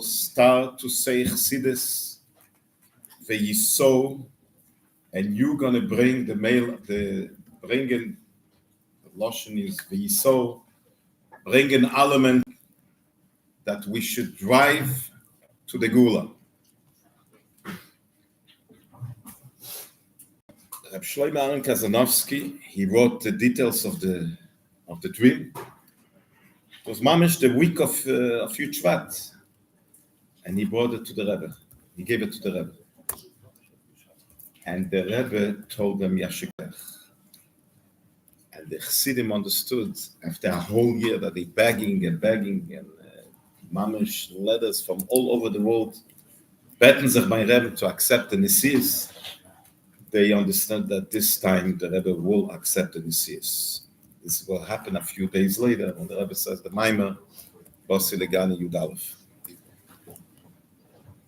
start to say Chassidus, Veyiso, and you're going to bring the bringen, the Lashon is Veyiso, bring an element that we should drive to the Gula. Reb Shlomo Aaron Kazanovsky, he wrote the details of the dream. It was mamish the week of Yud Shvat, and he brought it to the Rebbe. He gave it to the Rebbe, and the Rebbe told them Yashikach. And the Chassidim understood after a whole year that they begging and mamish letters from all over the world, beten sich mein Rebbe to accept the Nesius. They understand that this time the Rebbe will accept the Nesius. This will happen a few days later when the Rebbe says the Maimer, Basi Legani Yud Aleph.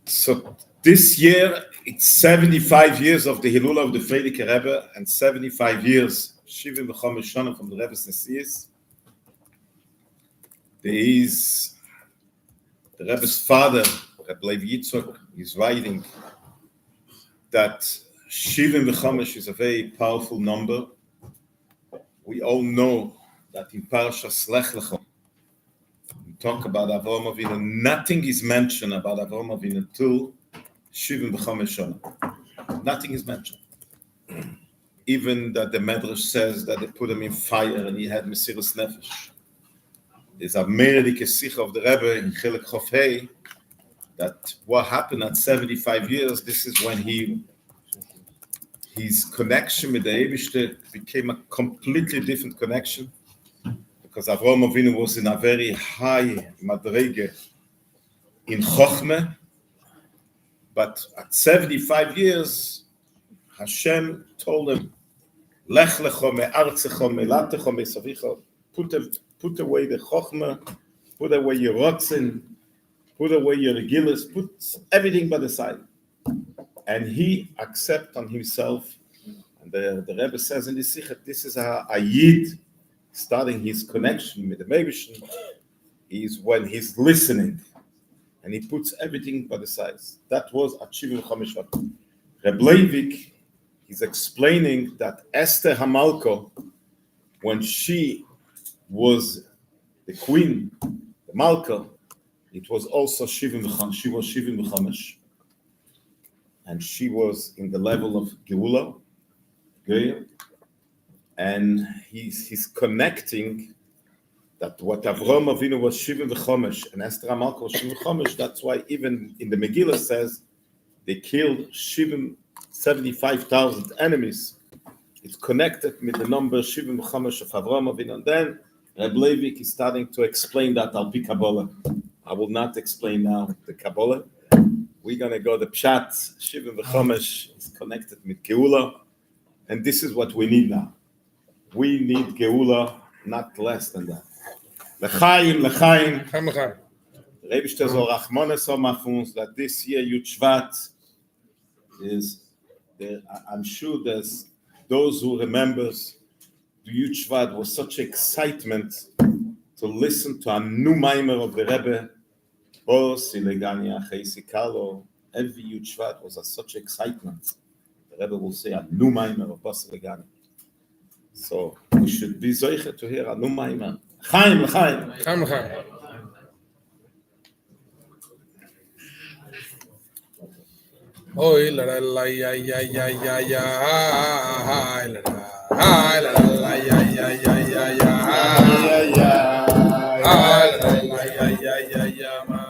So this year, it's 75 years of the Hilula of the Frierdiker Rebbe and 75 years, Shivim V'chomesh Shana from the Rebbe's Nesius. There is the Rebbe's father, Rabbi Levi Yitzchok, is writing that Shivim V'chomesh is a very powerful number. We all know that in Parashas Lech Lecha, we talk about Avraham Avinu. Nothing is mentioned about Avraham Avinu until Shivim V'chomesh Shana. Nothing is mentioned. Even that the Medrash says that they put him in fire and he had Mesiras Nefesh. There's a Meredike Sicha of the Rebbe in Chelek Chof Hei that what happened at 75 years, this is when his connection with the Eibishter became a completely different connection, because Avraham Avinu was in a very high madrege in Chochmeh, but at 75 years, Hashem told him, Lech lecho me'artzecho me'latecho me'savicho, put away the Chochmeh, put away your Rotzen, put away your Regilus, put everything by the side. And he accepts on himself, and the Rebbe says in the Sikha, this is a Yid starting his connection with the Meibishn, is when he's listening, and he puts everything by the sides. That was achieving Chamishvat. Reb Leivik is explaining that Esther Hamalko, when she was the queen, the Malka, it was also Shivim V'chomesh. She was Shivim V'chomesh. And she was in the level of Geula, and he's connecting that what Avraham Avinu was Shivim V'chomesh and Esther HaMalka was Shivim V'chomesh. That's why even in the Megillah says they killed 75,000 enemies. It's connected with the number Shivim V'chomesh of Avraham Avinu. And then Reb Leivik is starting to explain that al pi Kabbalah. I will not explain now the Kabbalah. We're going to go the Pshat, Shivim V'chomesh is connected with Geula, and this is what we need now. We need Geula, not less than that. L'chaim, l'chaim. Rebishter Zor Rachmanes Mafuns, that this year Yud Shvat is, I'm sure there's those who remembers the Yud Shvat was such excitement to listen to a new Maimer of the Rebbe. Every Yud Shvat was such excitement. The Rebbe will say a new Maimer of Bos Legani. So we should be zoiche to hear a new Maimer. Chaim, Chaim. Chaim, Chaim. Oy la la ya ya ya ya ya ha la la la ya ya ya ya ya ha la la ya ya ya ya ma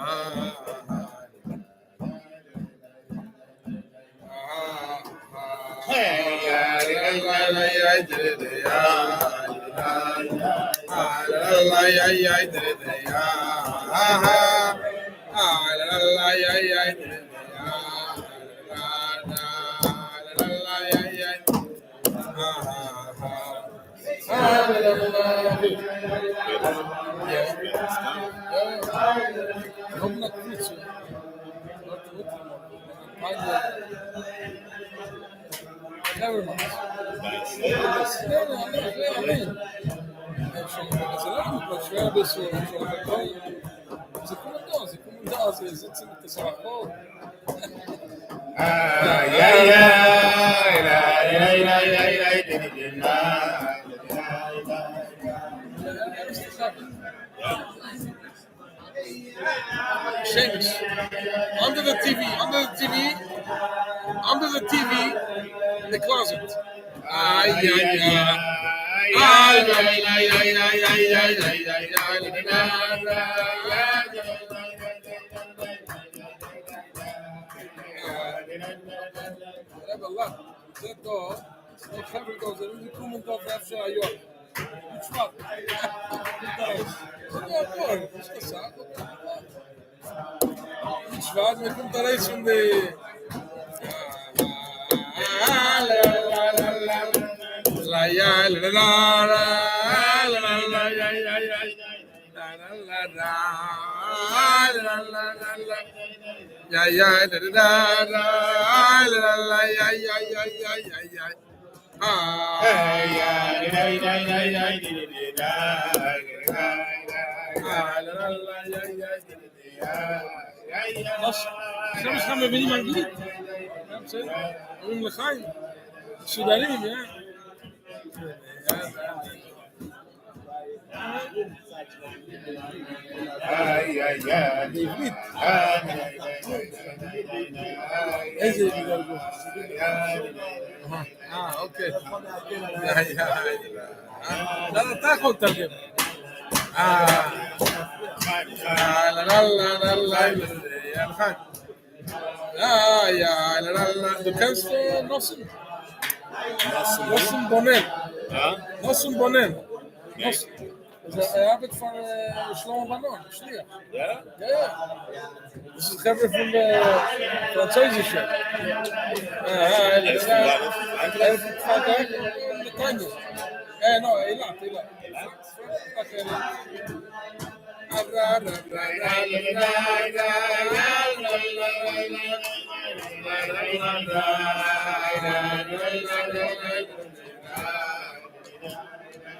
Never mind. does is it's in the Sarah. Seamus. Under the TV, in the closet. We hebben lang. Zet door. Ik ga weer door. Zet in de comment of even joh. Yud Shvat. Ja, mooi. Dat is gezegd. Yud Shvat. We komt daar eens van de... Soms gaan we weer iemand niet. We moeten gaan. Sudarim, ja. Niet. Deze heb ik wel goed. Oké. Dat daar komt dan weer. Du kennst Nossen? Nossen Bonnen. Nossen Bonnen. Das heb ik van Shlomo Banon. Ja? Ja. Dat is het gegeven van de Francische. Frankrijk. De Tanje. No, helaas.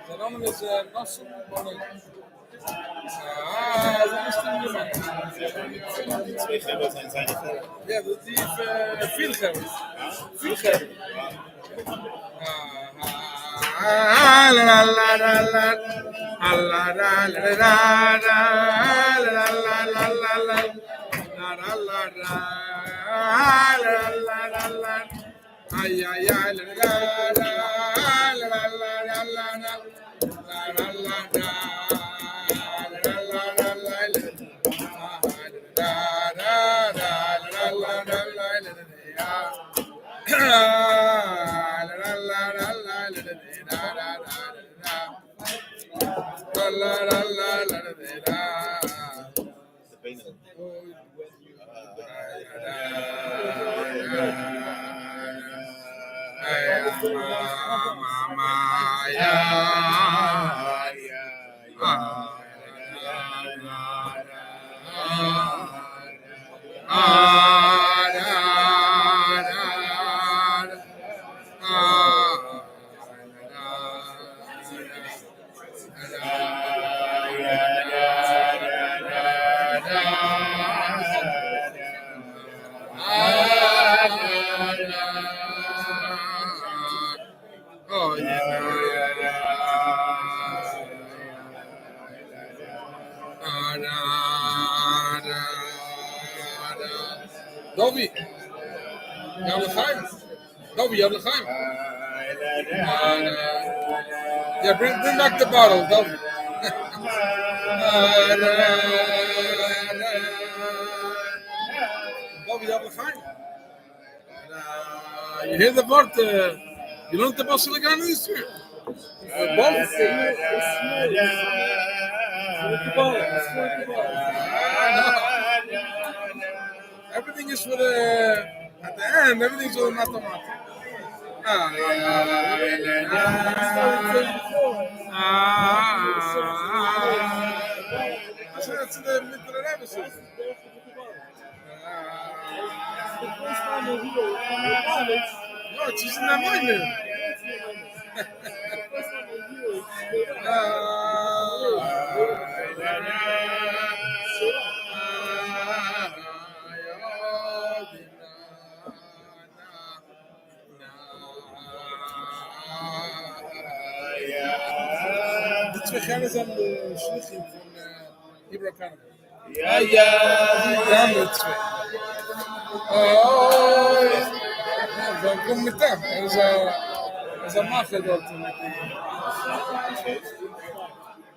Zijn naam is Nassim Bonnen. Dat is die iemand. Twee gebbels en zijn gebbels. Ja, die heeft veel gebbels. Veel gebbels. Dobby, you have the time. Yeah, bring back the bottle, Dobby. Dobby, you have the time. You hear the word? You learned the Basel again this year. Everything is for the at the end. Everything's for the mathematics. I said that's in the middle of the episode. No, it's just in that moment. twee kennen zijn de schlichting van Hebrew Academy. Ja. Die andere twee. Ja, dan kom met hem. Er is een macher dort met die.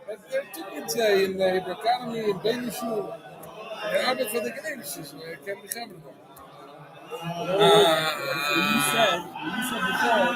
Het doet niet in de Hebrew Academy, in Benishu. Er arbeidt voor de Genesis. Ik heb die gaan doen. You said before.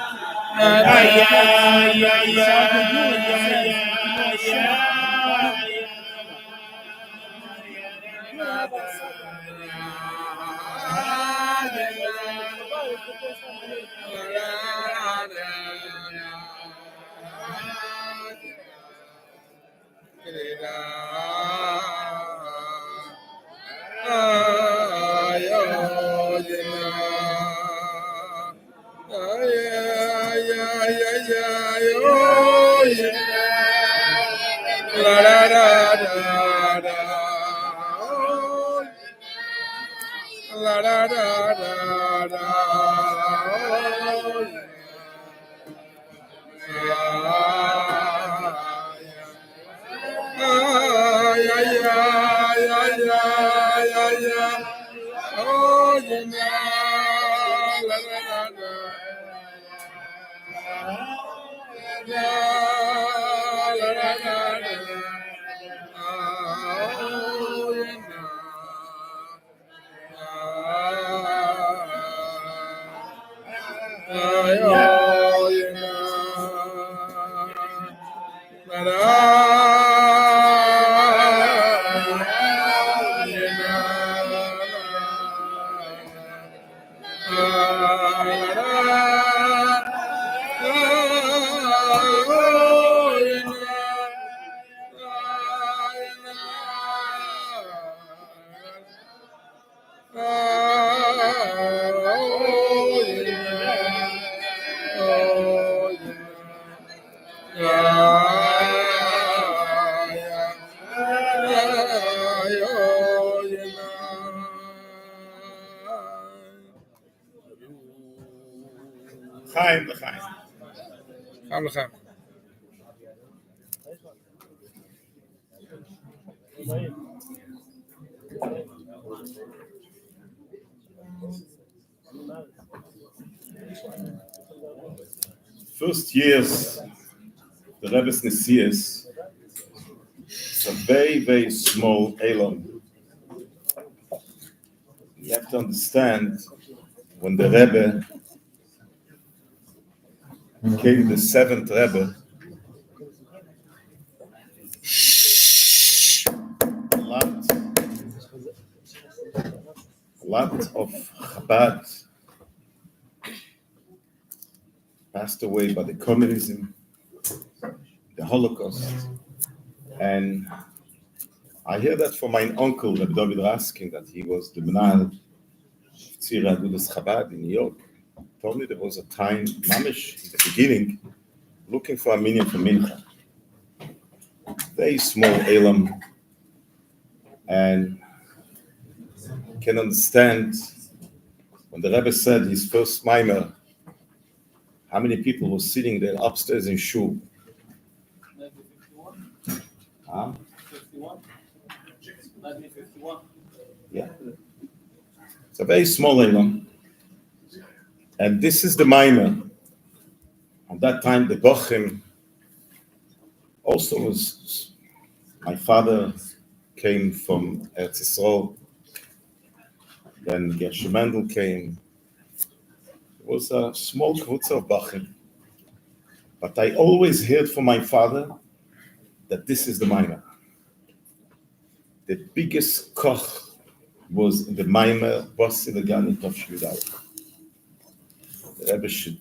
Gaan we gaan. First years, the Rebbe's Nesias, it's a very, very small Elon. You have to understand, when the Rebbe became the seventh Rebbe, a lot of Chabad passed away by the communism, the Holocaust. And I hear that from my uncle, Rabbi Raskin, that he was the Mendel of Tzira Agudas Chabad in New York. He told me there was a time, mamish, in the beginning, looking for a minyan for Mincha. Very small Elam. And you can understand, when the Rebbe said his first mimer, how many people were sitting there upstairs in Shul? 1951. Yeah. It's a very small Elam. And this is the mimer. At that time, the Bochim also was, my father came from Eretz Yisrael, then Mendel came. It was a small kvutza of Bochim. But I always heard from my father that this is the mimer. The biggest koch was in the mimer, Bossi Legani Tov Shvidal. The Rebbe should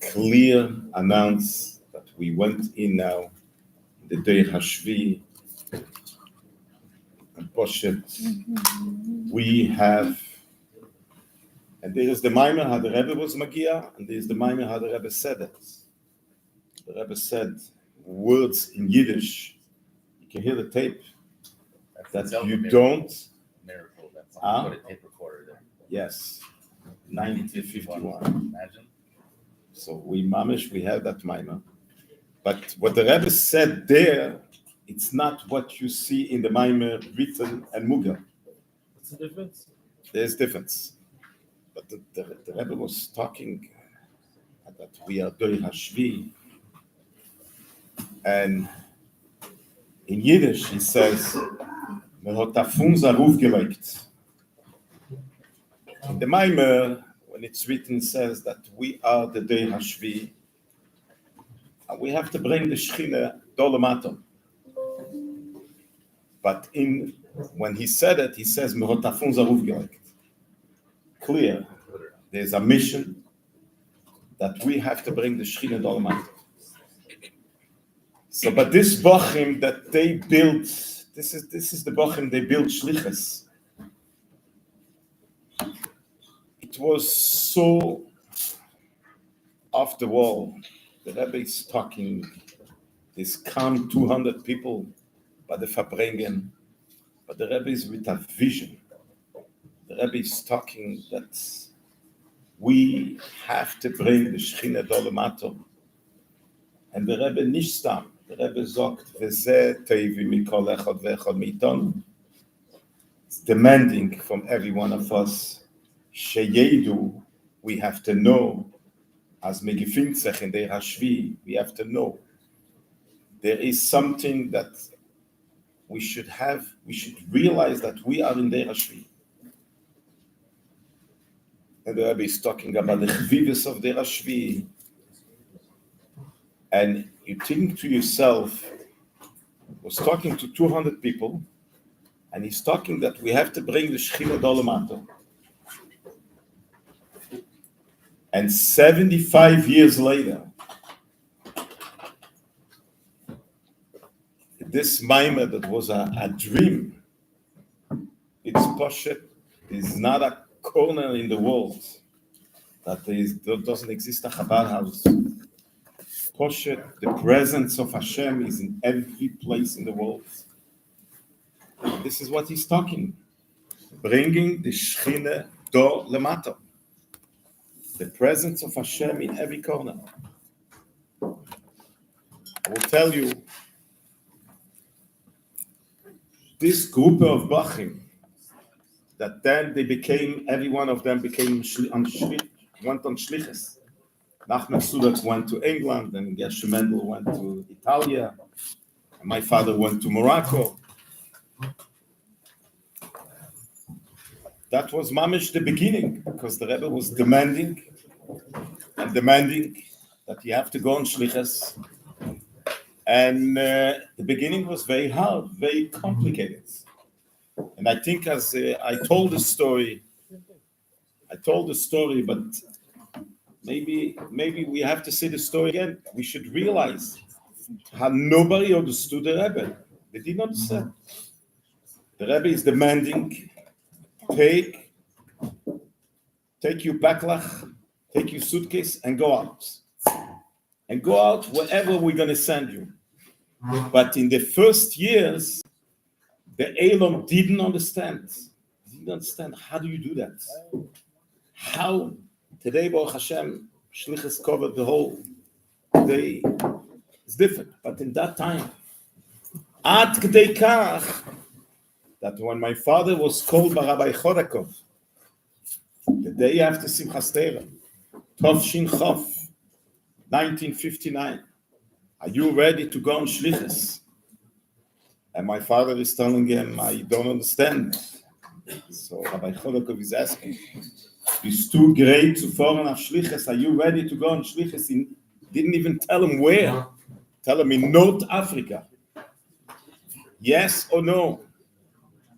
clear announce that we went in now, the day Hashvi, and Poshet. We have, and there is the mimer how the Rebbe was Magia, and there is the mimer how the Rebbe said it. The Rebbe said words in Yiddish. You can hear the tape. That you don't. Miracle. That's put a tape recorder there. Yes. 1951. Imagine. So we have that mimer. But what the Rebbe said there, it's not what you see in the Maimer written and Muga. What's the difference? There's difference. But the Rebbe was talking that we are Doi Hashvi. And in Yiddish, he says, "Me hot afun zaruf gelegt." In the Maimer, when it's written, it says that we are the Dei Hashvi, and we have to bring the Shechina Dolamato. But when he said it, he says, "Me hot afun zaruf gelegt." Clear, there's a mission that we have to bring the Shechina Dolamato. So, but this bochim that they built, this is the bochim they built shlichus. It was so off the wall. The Rebbe is talking. This come 200 people by the Farbrengen, but the Rebbe is with a vision. The Rebbe is talking that we have to bring the Shechina Dolamato, and the Rebbe nicht stam. The Rebbe sagt, "V'zeh teivi mikol echad ve'echad miton." It's demanding from every one of us, sheyedu, we have to know, as megifintzech in der Hashvi, we have to know. There is something that we should realize that we are in der Hashvi. And the Rebbe is talking about the chvivis of der Hashvi. And you think to yourself, was talking to 200 people, and he's talking that we have to bring the Shechina Dolamato. And 75 years later, this Maimer that was a dream, it's poshet, is not a corner in the world that doesn't exist a Chabad house. Poshet, the presence of Hashem is in every place in the world. This is what he's talking. Bringing the Shechina do lemato. The presence of Hashem in every corner. I will tell you, this group of Bachim, that then every one of them became went on Shlichus. Nachman Sudak went to England, and Mendel went to Italia, and my father went to Morocco. That was mamish the beginning, because the Rebbe was demanding that you have to go on Shlichus. And the beginning was very hard, very complicated. And I think as I told the story, but maybe we have to say the story again. We should realize how nobody understood the Rebbe. They did not understand. The Rebbe is demanding, take your backlach, take your suitcase and go out. And go out wherever we're going to send you. But in the first years, the Elam didn't understand. How do you do that? How? Today, Baruch Hashem, Shlichus covered the whole day. It's different. But in that time, Ad K'dei Kach, that when my father was called by Rabbi Chodakov, the day after Simchas Torah, Tov Shin Chof, 1959, are you ready to go on Shlichus? And my father is telling him, I don't understand. So Rabbi Chodakov is asking, it's too great to fall on Shlichus. Are you ready to go on Shlichus? He didn't even tell him where. Tell him in North Africa. Yes or no?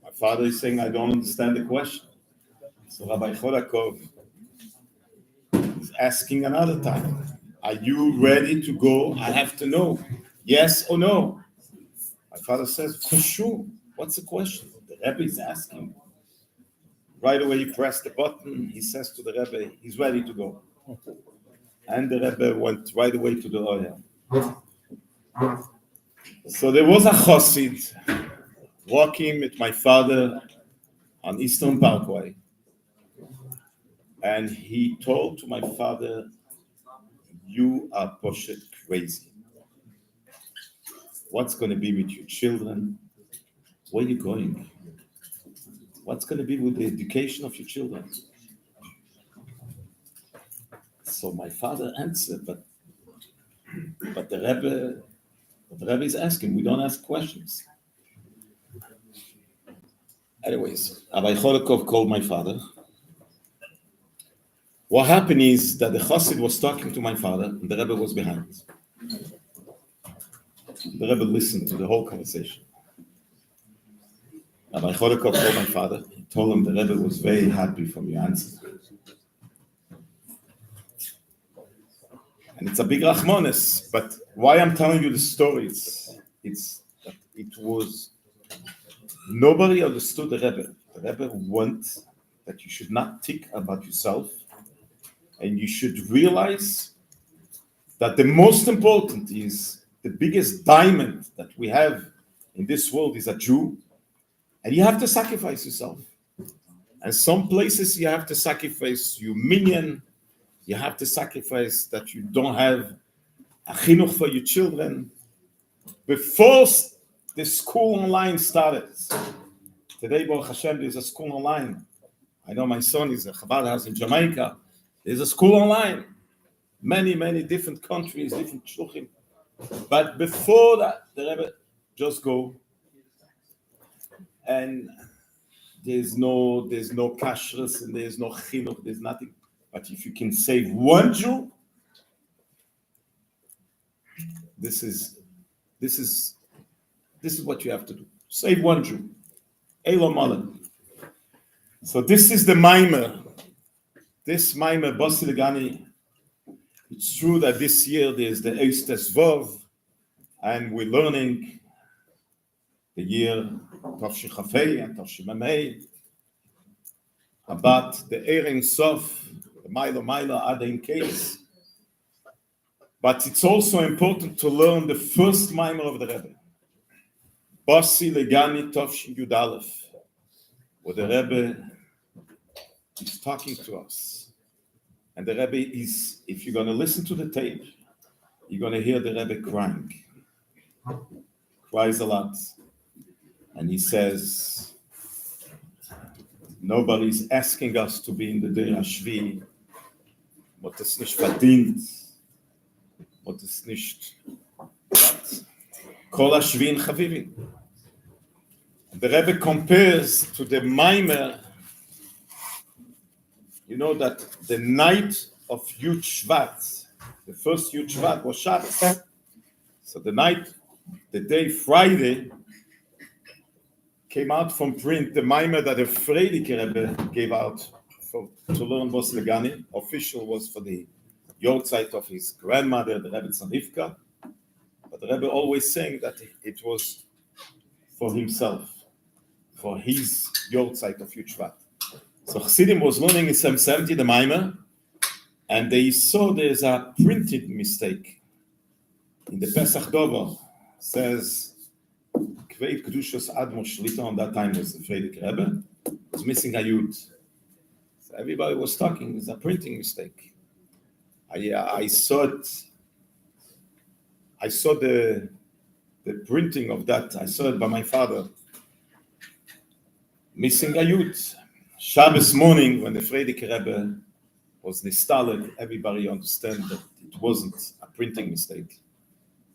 My father is saying, I don't understand the question. So Rabbi Chodakov is asking another time, are you ready to go? I have to know. Yes or no? My father says, for sure. What's the question? The Rebbe is asking. Right away, he pressed the button. He says to the Rebbe, he's ready to go. And the Rebbe went right away to the oil. So there was a chassid walking with my father on Eastern Parkway. And he told to my father, you are poshet crazy. What's going to be with your children? Where are you going? What's going to be with the education of your children? So my father answered, but the Rebbe is asking. We don't ask questions. Anyways, Rabbi Chodakov called my father. What happened is that the Chassid was talking to my father, and the Rebbe was behind. The Rebbe listened to the whole conversation. Rabbi Chodakov called my father. He told him the Rebbe was very happy from your answer. And it's a big rachmanis, but why I'm telling you the story, it's that it was, nobody understood the Rebbe. The Rebbe wants that you should not think about yourself, and you should realize that the most important is the biggest diamond that we have in this world is a Jew, and you have to sacrifice yourself. And some places you have to sacrifice your minion. You have to sacrifice that you don't have a chinuch for your children. Before the school online started, today, Baruch Hashem, there's a school online. I know my son is a Chabad house in Jamaica. There's a school online. Many, many different countries, different shluchim. But before that, the Rebbe just go, and there's no kashrus, and there's no chinuch, there's nothing. But if you can save one Jew, this is what you have to do. Save one Jew. Eilo Malin. So this is the Maimer. This Maimer, Basiligani. It's true that this year there's the Eistes Vov, and we're learning the year Tavshin Chafei and Tavshin Mamei about the Ein Sof, the Maila Adain case. But it's also important to learn the first Maimer of the Rebbe. Basi Legani Tavshin Yud Aleph, where the Rebbe is talking to us. And the Rebbe is, if you're going to listen to the tape, you're going to hear the Rebbe crying. Cries a lot. And he says, nobody's asking us to be in the Deir HaShvi, but es nicht verdient, but es nicht, what? Kol HaShvi Chavivin. The Rebbe compares to the Maimer. You know that the night of Yud Shvat, the first Yud Shvat was Shabbos. So the day Friday, came out from print the Maimer that the Frierdiker Rebbe gave out to learn Bos Legani. Official was for the Yortzeit of his grandmother, the Rebbe Tzanivka. But the Rebbe always saying that it was for himself, for his Yortzeit of Yud Shvat. So Chassidim was learning in 770 the Maimer, and they saw there's a printed mistake. In the Pesach Dover says, Kveit Kedushos Admor Shlita, on that time was the Frierdiker Rebbe, was missing a Yud. So everybody was talking, it's a printing mistake. I saw it. I saw the printing of that. I saw it by my father. Missing a Yud. Shabbos morning, when the Frierdiker Rebbe was nistaled, everybody understand that it wasn't a printing mistake.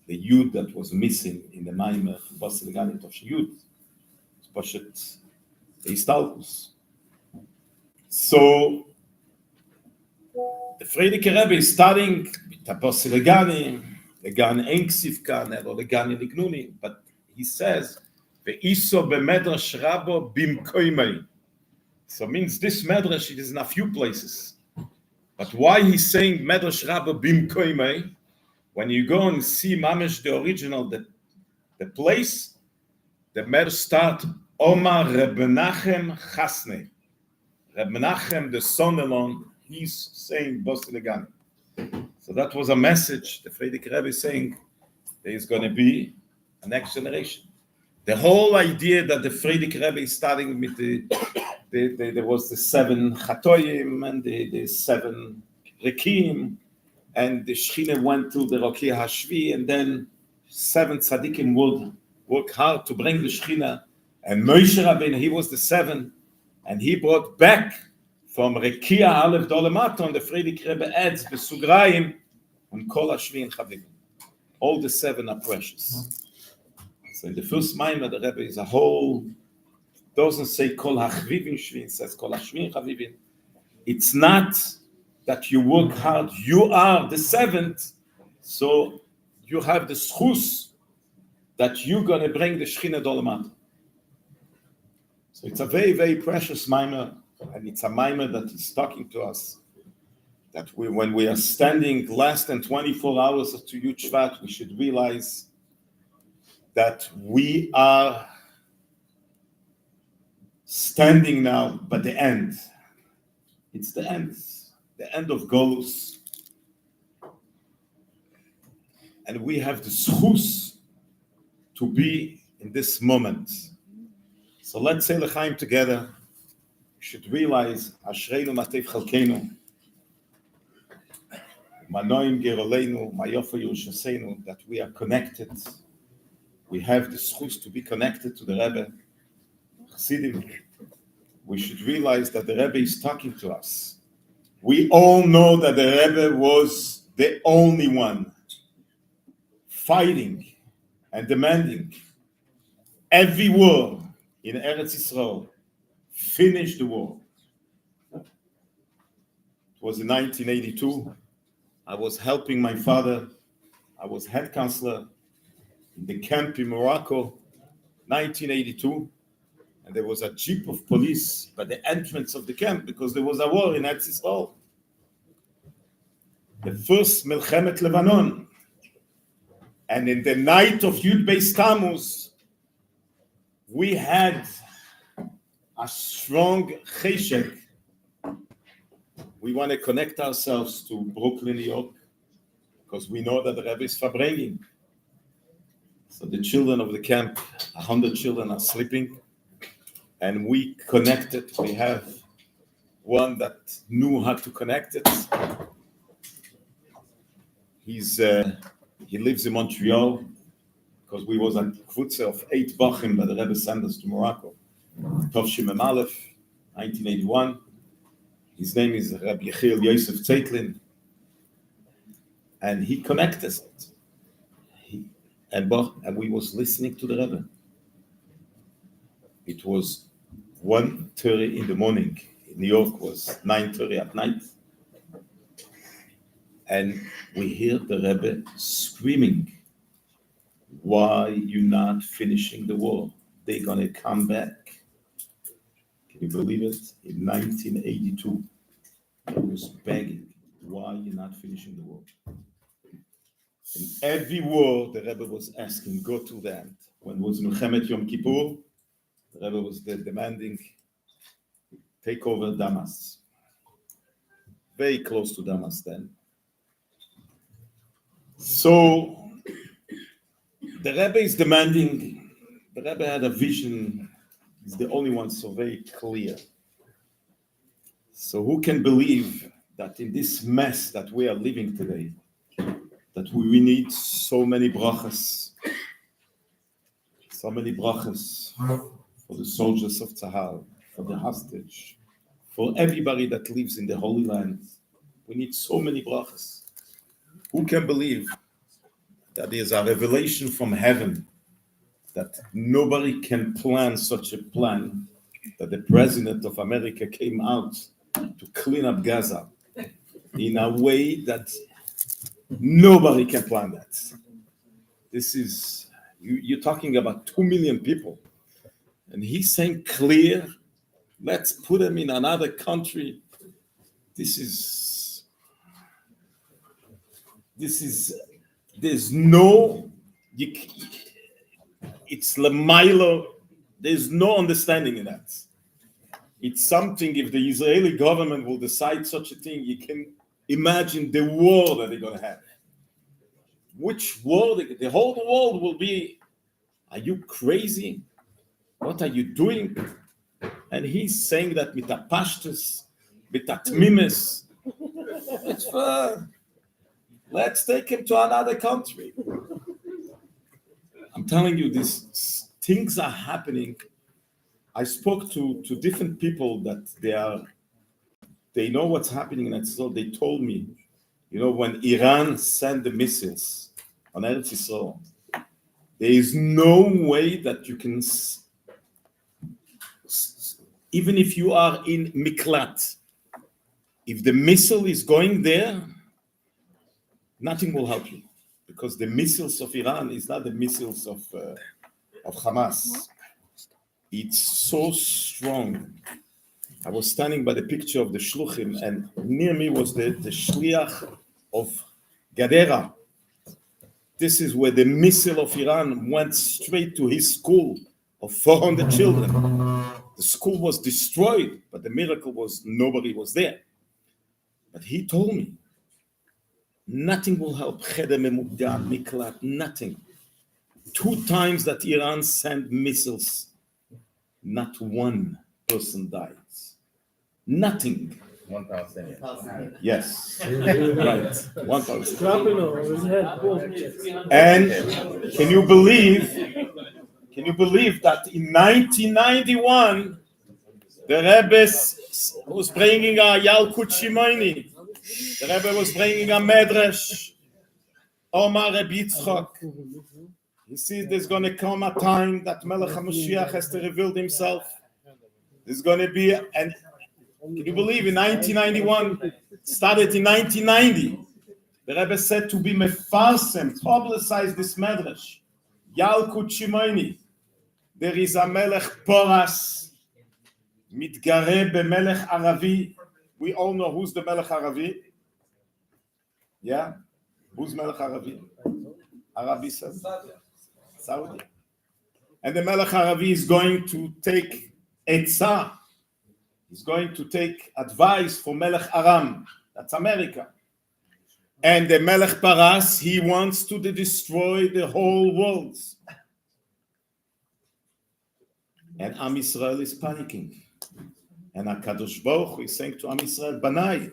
The Yud that was missing in the Maimer, Basiligani of Yud, was the Istalkus. So the Frierdiker Rebbe is studying with the Basiligani, the Gan Enksivkan, or the Gan Lignuni, but he says, Ve'iso bemedrash rabo bimkoimei. So means this medrash, it is in a few places. But why he's saying medrash rabba bimkoimei? When you go and see mamish the original, the place, the medrash start Omar Reb Menachem Chasne. Reb Menachem, the son-in-law, he's saying Bos Legani. So that was a message the Frierdiker Rebbe is saying there is going to be a next generation. The whole idea that the Frierdiker Rebbe is starting with there was the 7 Chatoyim and the 7 Rekim, and the Shechina went to the Rokia Hashvi, and then 7 tzaddikim would work hard to bring the Shechina, and Moshe Rabbeinu, he was the 7th, and he brought back from Rekia Aleph Dolematon, the Friedrich Rebbe adds, Besugraim, and Kol HaShvin Chavivim. All the 7 are precious. So in the first Maimer, the Rebbe is a whole, doesn't say Kol HaChavivim Shvin, says Kol HaShvin Chavivim. It's not that you work hard, you are the 7th, so you have the schus that you're going to bring the Shechina Dolematon. So it's a very, very precious Maimer, and it's a Maimer that is talking to us that when we are standing less than 24 hours to Yud Shvat, we should realize that we are standing now by the end. It's the end of Golus. And we have the schus to be in this moment. So let's say L'chaim together. We should realize, Ashreinu Matev Chalkeinu, Manoim Geroleinu, Mayofa Yerushaseinu, that we are connected. We have the schus to be connected to the Rebbe. Chassidim, we should realize that the Rebbe is talking to us. We all know that the Rebbe was the only one fighting and demanding every war in Eretz Yisrael, finish the war. It was in 1982. I was helping my father. I was head counselor in the camp in Morocco, 1982. And there was a jeep of police by the entrance of the camp because there was a war in Eretz Yisrael. The first Milchemet Lebanon. And in the night of Yud Beis Tammuz, we had a strong cheshek. We want to connect ourselves to Brooklyn, New York, because we know that the Rebbe is Farbrengen. So the children of the camp, 100 children are sleeping, and we connected. We have one that knew how to connect it. He lives in Montreal, because we was a kvutze of 8 bachim that the Rebbe sent us to Morocco. Tov Shimon Aleph, 1981. His name is Rabbi Yosef Zeitlin, and he connected us. And we was listening to the Rebbe. It was 1:30 in the morning. In New York was 9:30 at night. And we hear the Rebbe screaming, "Why you not finishing the war? They're going to come back." Can you believe it? In 1982, he was begging, "Why you not finishing the war?" In every war, the Rebbe was asking, "Go to the end." When it was Milchemet Yom Kippur, the Rebbe was demanding, "Take over Damas." Very close to Damas then. So the Rebbe is demanding. The Rebbe had a vision. He's the only one so very clear. So who can believe that in this mess that we are living today, that we need so many brachas for the soldiers of Tzahal, for the hostage, for everybody that lives in the Holy Land. We need so many brachas. Who can believe that there's a revelation from heaven that nobody can plan such a plan, that the President of America came out to clean up Gaza in a way that nobody can plan that. This is, you're talking about 2 million people. And he's saying clear, let's put them in another country. There's no, it's Lamailo, there's no understanding in that. It's something, if the Israeli government will decide such a thing, you can imagine the war that they're going to have. Which war? The whole world will be, are you crazy? What are you doing? And he's saying that mit apashtus, mit atmimes. Let's take him to another country. I'm telling you, these things are happening. I spoke to different people that they know what's happening, and so they told me, when Iran sent the missiles on Eretz Yisrael, there is no way that you can, even if you are in Miklat, if the missile is going there, nothing will help you, because the missiles of Iran is not the missiles of Hamas. It's so strong. I was standing by the picture of the Shluchim, and near me was the Shliach of Gadera. This is where the missile of Iran went straight to his school of 400 children. The school was destroyed, but the miracle was nobody was there. But he told me, nothing will help. Cheder Memugad, Miklat, nothing. 2 times that Iran sent missiles, not one person died. Nothing. 1 Palestinian. Yes. Right. 1 Palestinian. Dropping over his head. And can you believe that in 1991, the Rebbe was bringing a Yalkut Shimoini. The Rebbe was bringing a Medrash. Omar Rebbe Yitzchak. He says there's going to come a time that Melech HaMashiach has to reveal himself. There's going to be, and can you believe in 1991, started in 1990, the Rebbe said to be mefarsem, publicize this Medrash. Yalkut Shimoini. There is a Melech Poras, mitgareh b'Melech Aravi. We all know who's the Melech Aravi. Yeah? Who's Melech Aravi? Arabi says. Saudi. And the Melech Aravi is going to take Etzah. He's going to take advice from Melech Aram. That's America. And the Melech Paras, he wants to destroy the whole world. And Am Yisrael is panicking. And HaKadosh Baruch Hu is saying to Am Yisrael, Banai,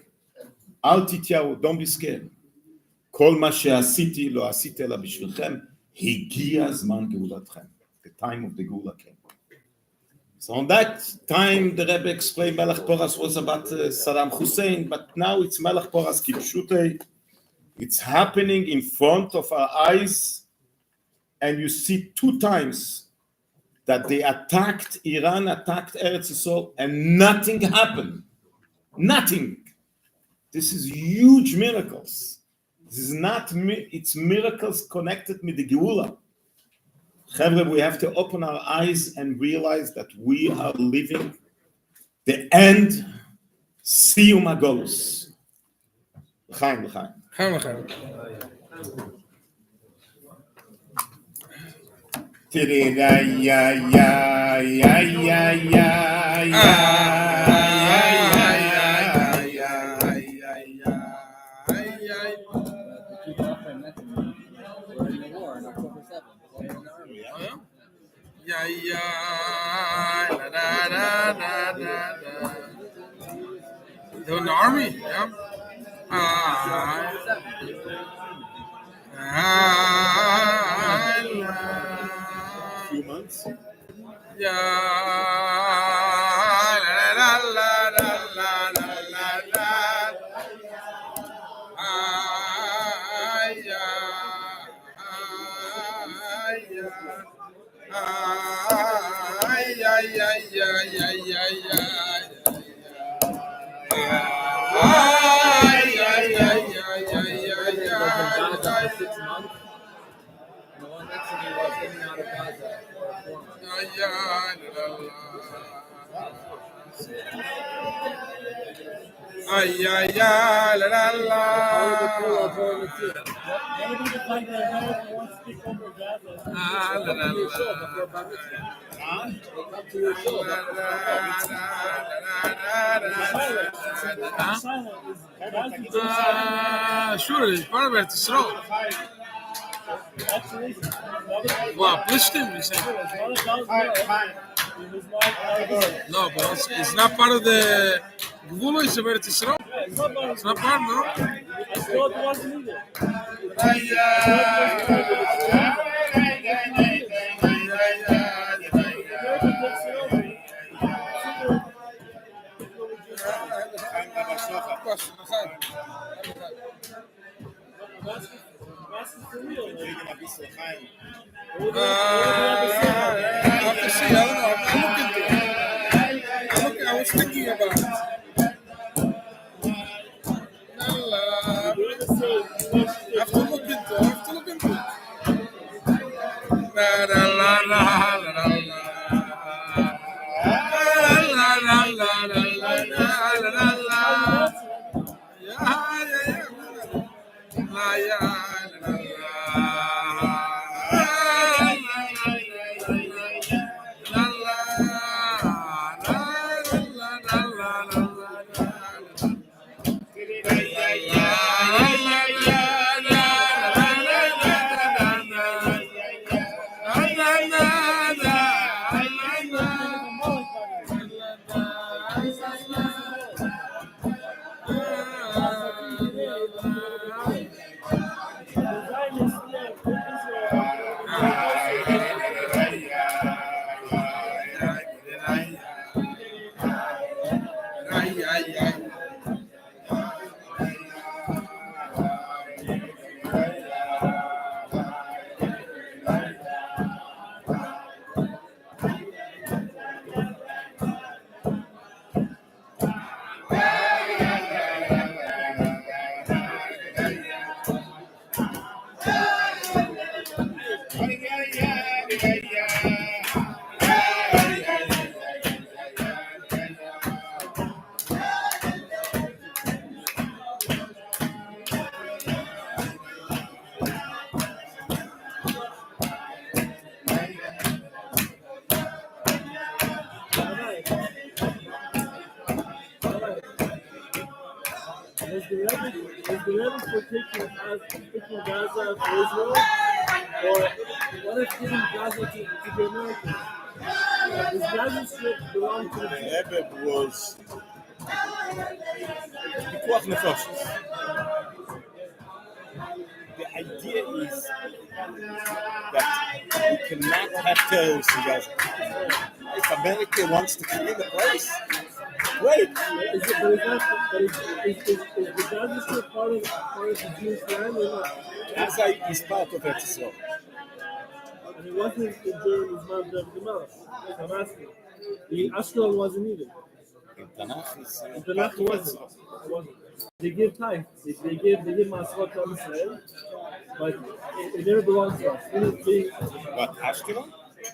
Al tityahu, don't be scared. Kol ma she'asiti lo asiti ela bishvilchem, higia zman geulatchem. The time of the Geula came. So on that time, the Rebbe explained Melech Poras was about Saddam Hussein, but now it's Melech Poras Kipshutei. It's happening in front of our eyes, and you see 2 times that they attacked, Iran attacked Eretz Yisrael, and nothing happened. Nothing. This is huge miracles. This is not, it's miracles connected with the Geula. Chevre, we have to open our eyes and realize that we are living the end, Siyum HaGolus. L'chaim, l'chaim. L'chaim. They're in the army, yeah. A few months. Sure, it's part of Eretz Yisrael. Wow, Plishtim, you say? No, but it's not part of the Gvulos of Eretz Yisrael. It's not part, no? I thought it wasn't either. Question, Chaim. Raskin for real. I have to see. I don't know. I'll look into it. I was thinking about it. I have to look into it. La la la la la la la. La la la la la la la. Yeah. La ya la la. Is the Rebbe for taking Gaza for Israel? Or what if giving Gaza to the Americans? Does Gaza Strip belong to the Rebbe was pikuach nefashos. The idea is that we cannot have terrorists in Gaza. If America wants to clean the place, great. Is the Gaza Strip part of the Jewish land or not? Gaza is part of Eretz Yisrael. And it wasn't during his mom of the Melech. I'm asking. The Ashkelon wasn't either. In Tanakh is The Tanakh wasn't. They give tithe. They give Masrot to Israel, but it never belongs to us. what, Ashkelon?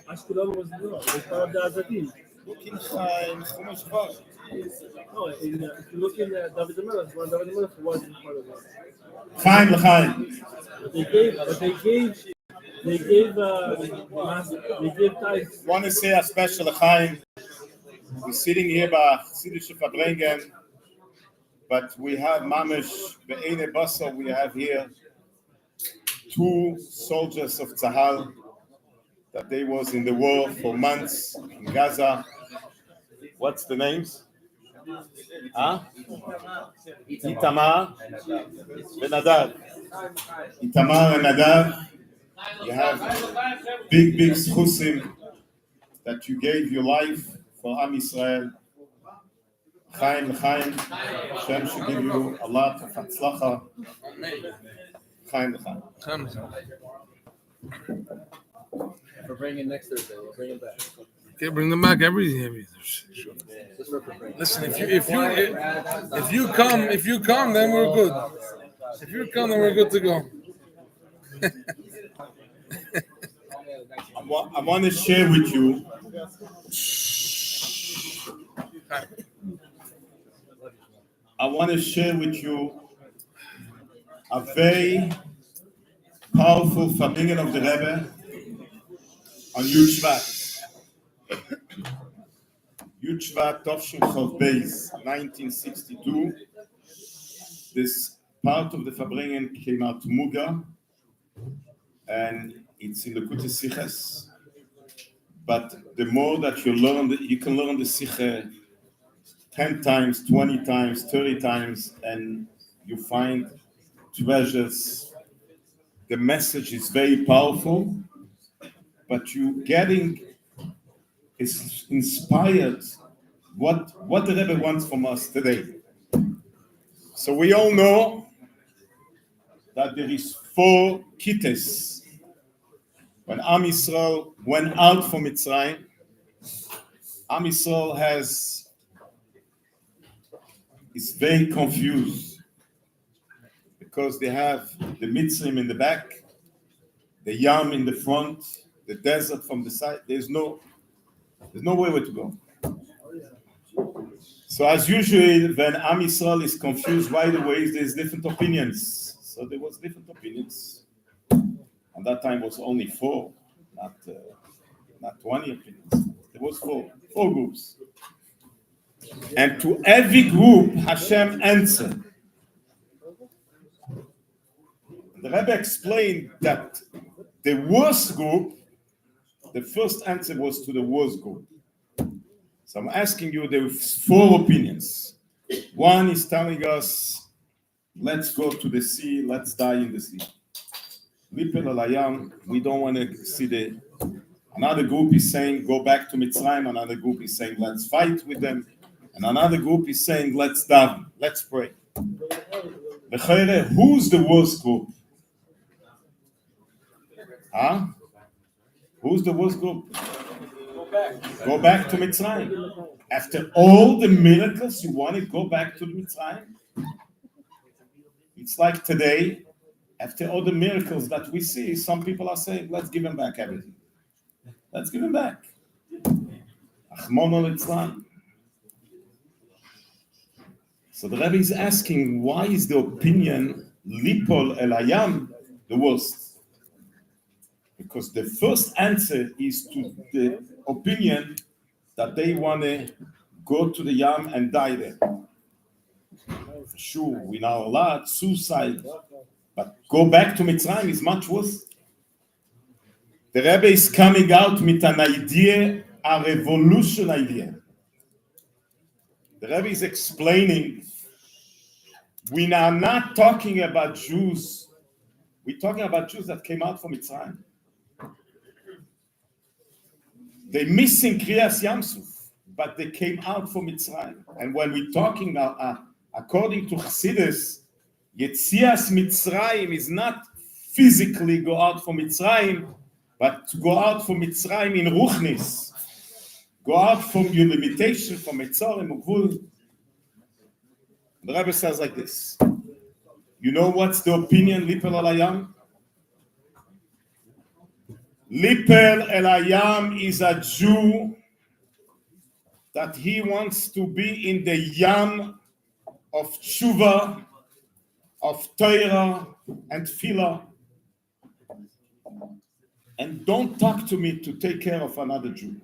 Ashkelon was no. It was part of the Azadim. Look in Chumash Vav. No, if you look in David the Melech, when David the Melech wasn't part of it. Chaim l'chaim. But they gave tithe. Want to say a special l'chaim. We're sitting here by Yud Shvat Farbrengen, but we have mamish be'ene basa. We have here 2 soldiers of Tzahal that they was in the war for months in Gaza. What's the names? Itamar and Nadav. Itamar and Nadav. You have big schusim that you gave your life for Am Yisrael. Chaim l'chaim. Hashem should give you a lot of hatzlacha. Chaim l'chaim. We're bringing next Thursday. We'll bring it back. Okay, bring them back every. Just for Farbrengen. Listen, if you come, then we're good. If you come, then we're good to go. I want to share with you a very powerful Farbrengen of the Rebbe on Yud Shvat. Yud Shvat Tovshin Chov Beis, 1962. This part of the Farbrengen came out Muga, and it's in the Kutei Siches. But the more that you learn, you can learn the Siche 10 times, 20 times, 30 times, and you find treasures. The message is very powerful, but you getting is inspired what the Rebbe wants from us today. So we all know that there is 4 kites. When Am Yisrael went out from Mitzrayim, Am Yisrael is very confused because they have the Mitzrayim in the back, the Yam in the front, the desert from the side. There's no way where to go. So as usual, when Am Yisrael is confused right away, there's different opinions. So there was different opinions. And that time was only 4, not 20 opinions. There was 4 groups. And to every group, Hashem answered. The Rabbi explained that the worst group, the first answer was to the worst group. So I'm asking you, there are 4 opinions. One is telling us, let's go to the sea, let's die in the sea. Lipel alayam, we don't want to see the... Another group is saying, go back to Mitzrayim. Another group is saying, let's fight with them. And another group is saying, let's daven, let's pray. Who's the worst group? Huh? Who's the worst group? Go back to Mitzrayim. After all the miracles, you want to go back to Mitzrayim? It's like today, after all the miracles that we see, some people are saying, let's give him back everything. Let's give him back. Achmon al-Itzlan. So the Rabbi is asking, why is the opinion Lipol El Hayam the worst? Because the first answer is to the opinion that they want to go to the Yam and die there. Sure, we know a lot, suicide, but go back to Mitzrayim is much worse. The Rebbe is coming out with an idea, a revolution idea. The Rebbe is explaining, we are not talking about Jews, we're talking about Jews that came out from Mitzrayim. They're missing Kriyas Yamsuf, but they came out from Mitzrayim. And when we're talking according to Chassidus, Yetzias Mitzrayim is not physically go out from Mitzrayim, but to go out from Mitzrayim in Ruchnis. Go out from your limitation, from Mitzorim, Ugvul. The Rabbi says like this. You know what's the opinion, Lipel El Hayam? Lipel El Hayam is a Jew that he wants to be in the Yam of Tshuva, of Torah and Tefillah. And don't talk to me to take care of another Jew.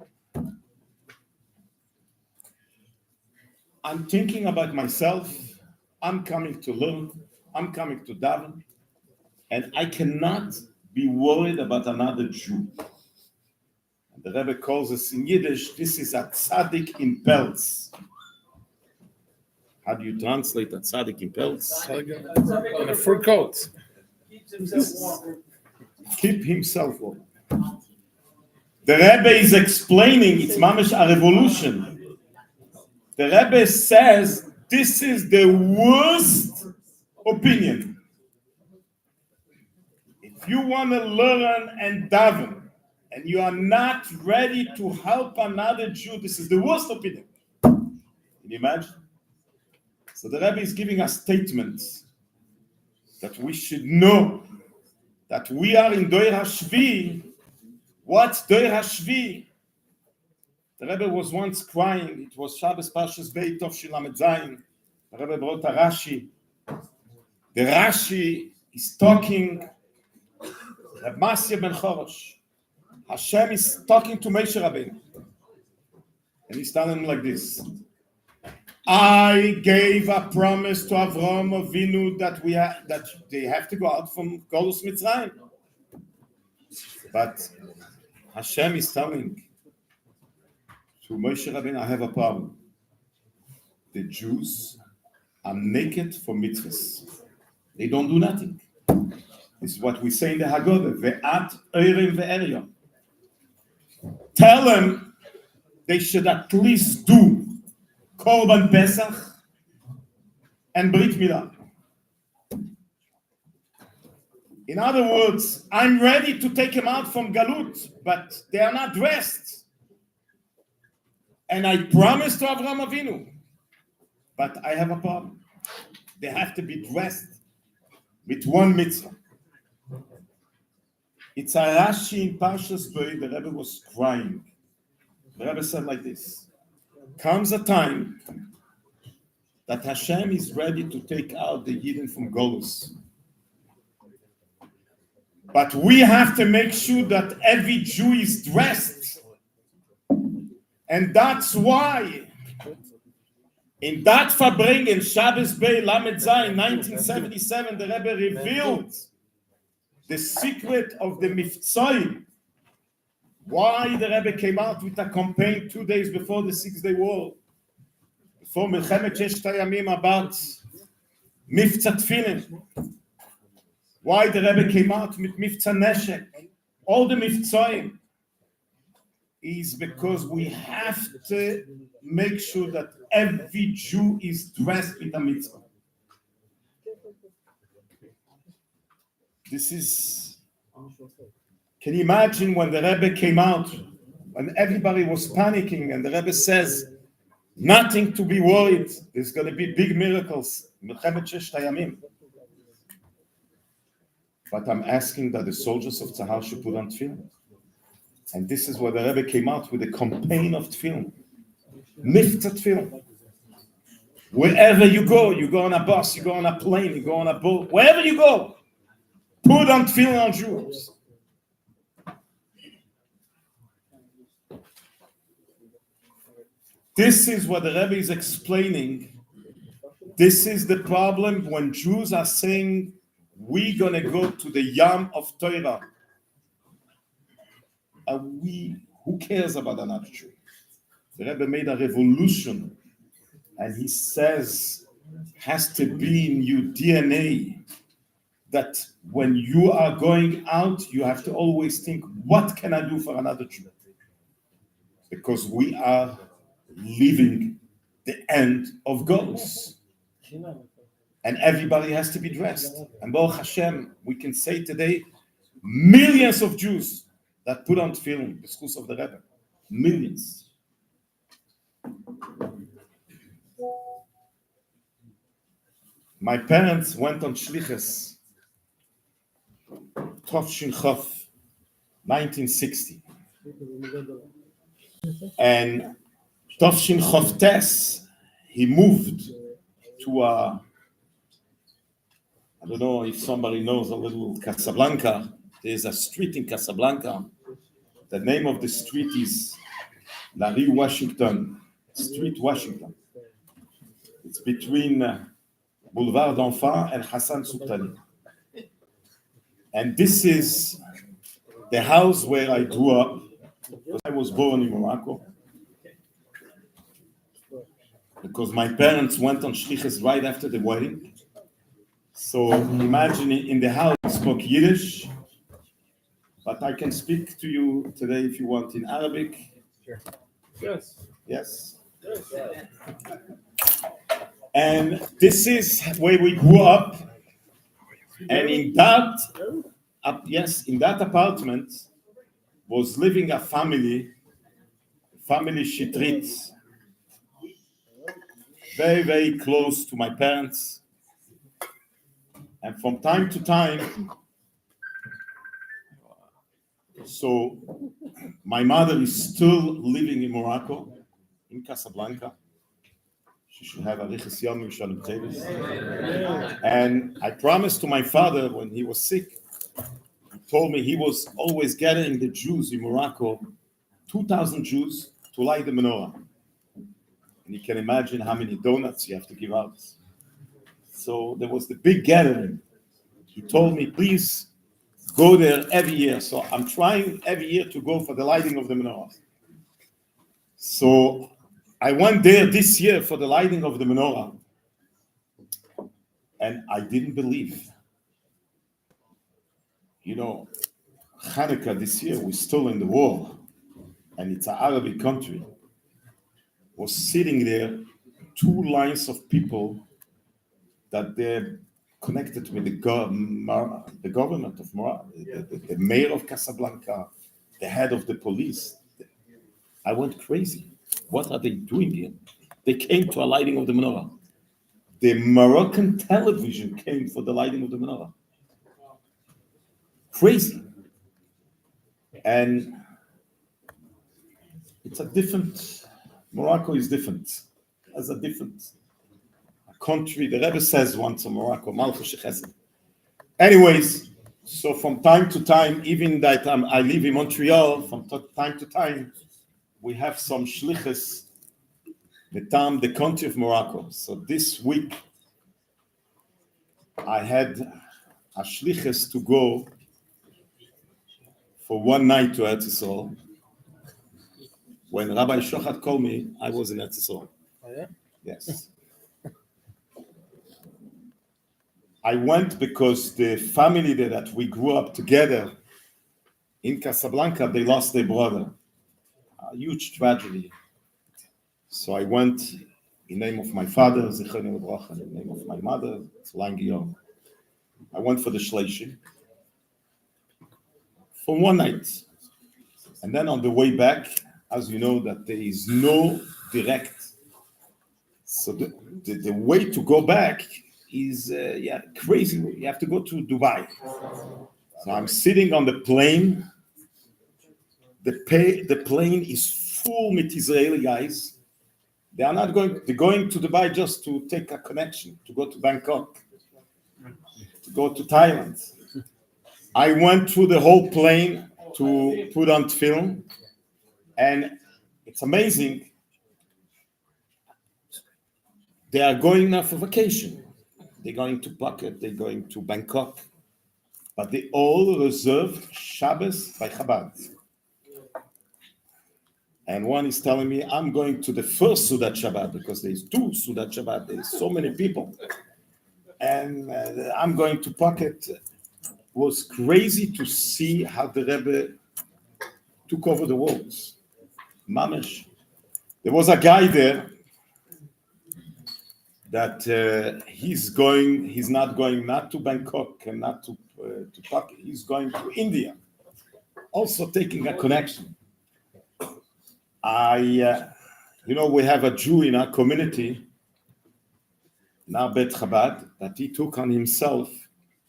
I'm thinking about myself. I'm coming to learn. I'm coming to daven. And I cannot be worried about another Jew. And the Rebbe calls us in Yiddish, this is a tzaddik in pelts. How do you translate a tzaddik in pelts? In a fur coat. Keep himself warm. The Rebbe is explaining, it's mamash a revolution. The Rebbe says, this is the worst opinion. If you want to learn and daven, and you are not ready to help another Jew, this is the worst opinion. Can you imagine? So the Rebbe is giving us statements that we should know that we are in Doir HaShvi. What's Doir HaShvi? The Rebbe was once crying. It was Shabbos Parshas Beit of Shilamed Zayin. The Rebbe brought a Rashi. The Rashi is talking. Reb Masya ben Chorosh. Hashem is talking to Moshe Rabbeinu. And he's telling him like this. I gave a promise to Avraham Avinu that they have to go out from Golus Mitzrayim. But Hashem is telling to Moshe Rabbeinu, I have a problem. The Jews are naked for mitzvahs. They don't do nothing. This is what we say in the Haggadah. Ve'at oirim ve'erion. Tell them they should at least do Korban Pesach and Brit Milah. In other words, I'm ready to take them out from Galut, but they are not dressed. And I promised to Avraham Avinu, but I have a problem. They have to be dressed with one mitzvah. It's a Rashi in Parshas Bo. The Rebbe was crying. The Rebbe said like this: comes a time that Hashem is ready to take out the Yidden from Golus. But we have to make sure that every Jew is dressed. And that's why in that Farbrengen, Shabbos Bay, Lamed Zayin, 1977, the Rebbe revealed the secret of the Miftzayim. Why the Rebbe came out with a campaign 2 days before the 6-day war, before Milchemet Sheshet Hayamim, about Miftzat Tefillin. Why the Rebbe came out with Miftzat Neshek, all the Miftzayim, is because we have to make sure that every Jew is dressed with a mitzvah. This is, can you imagine when the Rebbe came out, when everybody was panicking, and the Rebbe says, nothing to be worried, there's going to be big miracles, Milchemet Sheshet Hayamim. But I'm asking that the soldiers of Tzahal should put on tefillin. And this is where the Rebbe came out with a campaign of tefillin. Miftzat tefillin. Wherever you go on a bus, you go on a plane, you go on a boat, wherever you go, put on tefillin on Jews. This is what the Rebbe is explaining. This is the problem when Jews are saying, we're going to go to the Yam of Torah. Who cares about another Jew? The Rebbe made a revolution, and he says, has to be in your DNA, that when you are going out, you have to always think, what can I do for another Jew? Because we are living the end of goals. And everybody has to be dressed. And Baruch Hashem, we can say today, millions of Jews that put on tefillin, the schools of the Rebbe. Millions. My parents went on Shlichus, Tovshin Chof, 1960. And Tovshin Chof Tes, he moved to a, I don't know if somebody knows a little Casablanca. There's a street in Casablanca. The name of the street is La Rue Washington, Street Washington. It's between Boulevard d'Enfants and Hassan Sultani. And this is the house where I grew up. I was born in Morocco. Because my parents went on shlichus right after the wedding. So imagine in the house I spoke Yiddish, but I can speak to you today if you want in Arabic. Sure. Yes. Yes. And this is where we grew up. And in that apartment was living a family Shitrit, very, very close to my parents. And from time to time, so my mother is still living in Morocco, in Casablanca. She should have a Riches Yom Shalom Tevis. And I promised to my father when he was sick, he told me he was always gathering the Jews in Morocco, 2,000 Jews, to light the menorah. And you can imagine how many donuts you have to give out. So there was the big gathering. He told me, please go there every year. So I'm trying every year to go for the lighting of the menorah. So I went there this year for the lighting of the menorah. And I didn't believe. You know, Hanukkah this year, we're still in the war. And it's an Arabic country. Was sitting there, 2 lines of people that they're connected with the government of Morocco, the mayor of Casablanca, the head of the police. I went crazy. What are they doing here? They came to a lighting of the menorah. The Moroccan television came for the lighting of the menorah. Crazy. And it's a different, Morocco is different. As a different country. The Rebbe says once in Morocco, Malchus Chesed. Anyways, so from time to time, even that I live in Montreal, from time to time, we have some shlichus, the country of Morocco. So this week, I had a shlichus to go for one night to Eretz Yisrael. When Rabbi Shochat called me, I was in Eretz Yisrael. Oh, yeah? Yes. I went because the family that we grew up together in Casablanca, they lost their brother. A huge tragedy. So I went in the name of my father, Zichrono Livracha, in the name of my mother, Tzlaim Giyom. I went for the Shleishim for one night. And then on the way back, as you know, that there is no direct. So the way to go back is crazy. You have to go to Dubai. So I'm sitting on the plane. The plane is full with Israeli guys. They are not going. They're going to Dubai just to take a connection, to go to Bangkok, to go to Thailand. I went through the whole plane to put on film, and it's amazing. They are going now for vacation. They're going to Phuket, they're going to Bangkok, but they all reserved Shabbos by Chabad. And one is telling me, I'm going to the first Sudat Shabbat because there's two Sudat Shabbat. There's so many people. And I'm going to Phuket. It was crazy to see how the Rebbe took over the walls. Mamish. There was a guy there that he's not going not to Bangkok and not to Phuket. He's going to India, also taking a connection. We have a Jew in our community, now Bet Chabad, that he took on himself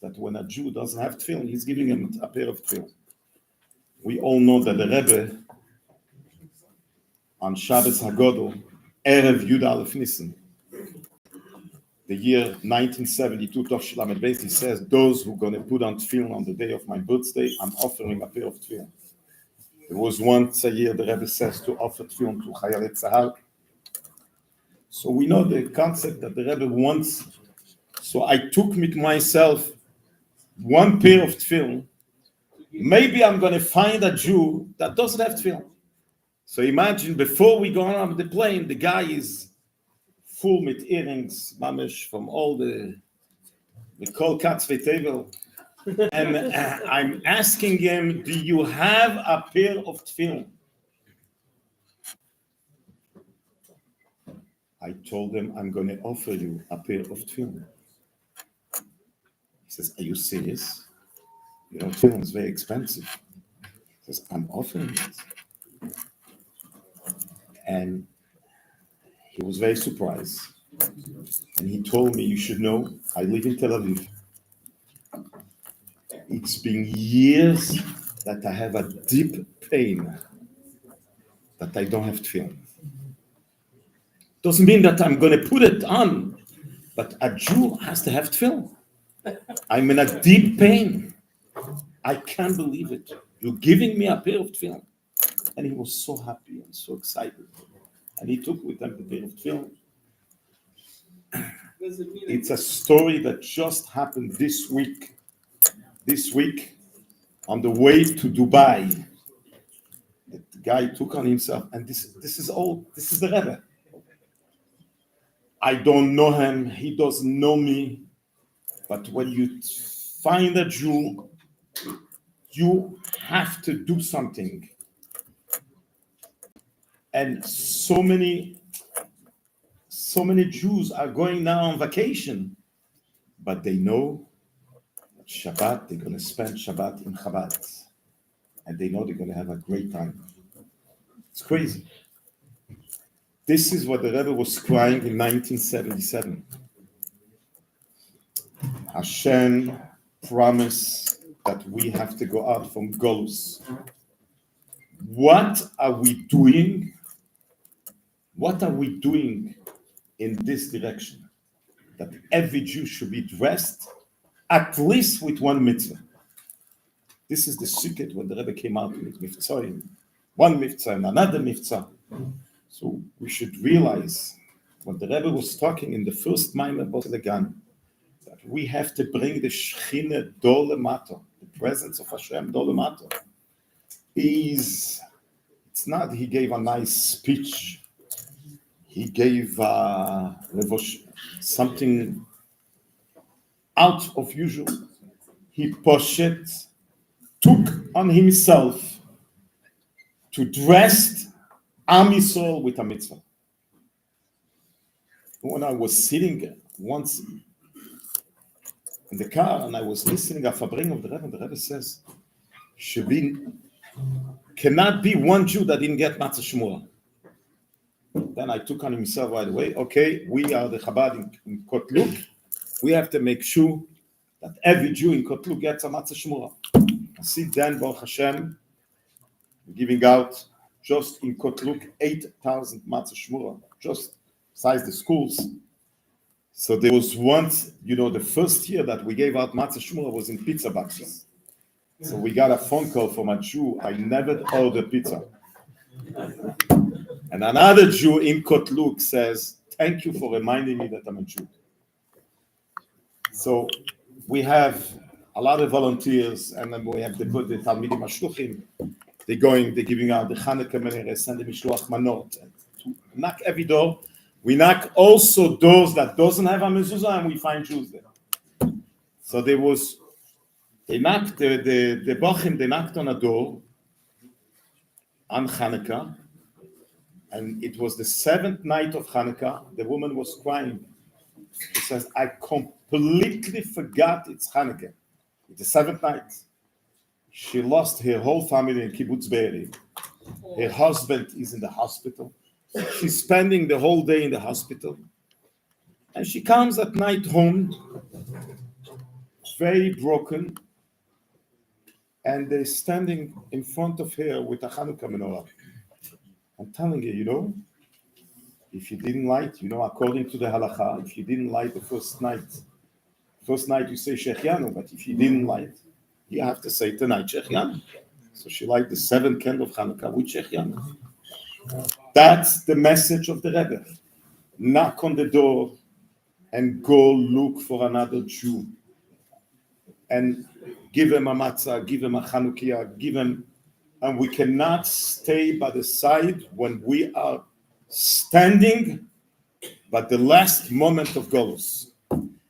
that when a Jew doesn't have tefillin, he's giving him a pair of tefillin. We all know that the Rebbe on Shabbos Hagodol, Erev Yud Aleph Nisan, the year 1972, Tov Shelamed Beis, he says, those who are going to put on tefillin on the day of my birthday, I'm offering a pair of tefillin. There was once a year the Rebbe says to offer tefillin to Chayalei Tzahal. So we know the concept that the Rebbe wants. So I took with myself one pair of tefillin. Maybe I'm going to find a Jew that doesn't have tefillin. So imagine before we go on the plane, the guy is full with earrings, mamish, from all the kol katz v'tevel. And I'm asking him, do you have a pair of tefillin? I told him, I'm going to offer you a pair of tefillin. He says, are you serious? You know, tefillin is very expensive. He says, I'm offering it. And he was very surprised. And he told me, you should know, I live in Tel Aviv. It's been years that I have a deep pain that I don't have tefillin. Doesn't mean that I'm going to put it on, but a Jew has to have tefillin. I'm in a deep pain. I can't believe it. You're giving me a pair of tefillin. And he was so happy and so excited. And he took with him the pair of tefillin. It's a story that just happened this week. This week, on the way to Dubai, the guy took on himself, and this is the Rebbe. I don't know him, he doesn't know me, but when you find a Jew, you have to do something. And so many Jews are going now on vacation. but they know that Shabbat, they're going to spend Shabbat in Chabad. And they know they're going to have a great time. It's crazy. This is what the Rebbe was crying in 1977. Hashem promised that we have to go out from Golus. What are we doing? What are we doing in this direction? That every Jew should be dressed at least with one mitzvah. This is the secret when the Rebbe came out with Mivtzoim. One mitzvah and another mitzvah. So we should realize when the Rebbe was talking in the first Maimer Botelegan, that we have to bring the Shechina Dole Mato, the presence of Hashem Dole Mato. It's not he gave a nice speech. He gave something out of usual. He took on himself to dress Am Yisrael with a mitzvah. When I was sitting once in the car and I was listening to Farbrengen of the Rebbe says, cannot be one Jew that didn't get Matzah Shmura. Then I took on himself right away. Okay, we are the Chabad in Kotluk. We have to make sure that every Jew in Kotluk gets a Matzah Shmura. I see then, Baruch Hashem, giving out just in Kotluk 8,000 Matzah Shmura, just besides the schools. So there was once, the first year that we gave out Matzah Shmura was in pizza boxes. So we got a phone call from a Jew, I never ordered pizza. And another Jew in Kotluk says, thank you for reminding me that I'm a Jew. So we have a lot of volunteers, and then we have the Talmidim HaShluchim. They're giving out the Chanukah Meneres and the Mishloach Manot. And to knock every door. We knock also doors that doesn't have a mezuzah, and we find Jews there. So they knocked, the Bochim, they knocked on a door on Chanukah, and it was the 7th night of Chanukah. The woman was crying. She says, I completely forgot it's Chanukah. It's the 7th night. She lost her whole family in Kibbutz Be'eri. Her husband is in the hospital. She's spending the whole day in the hospital. And she comes at night home, very broken. And they're standing in front of her with a Hanukkah menorah. I'm telling you, if you didn't light, according to the halakha, if you didn't light the first night you say Shechianu, but if you didn't light, you have to say tonight Shechianu. So she lighted the 7th candle of Hanukkah with Shechianu. That's the message of the Rebbe. Knock on the door and go look for another Jew. And give him a matzah, give him a Chanukiah, give him, and we cannot stay by the side when we are standing, but the last moment of Golus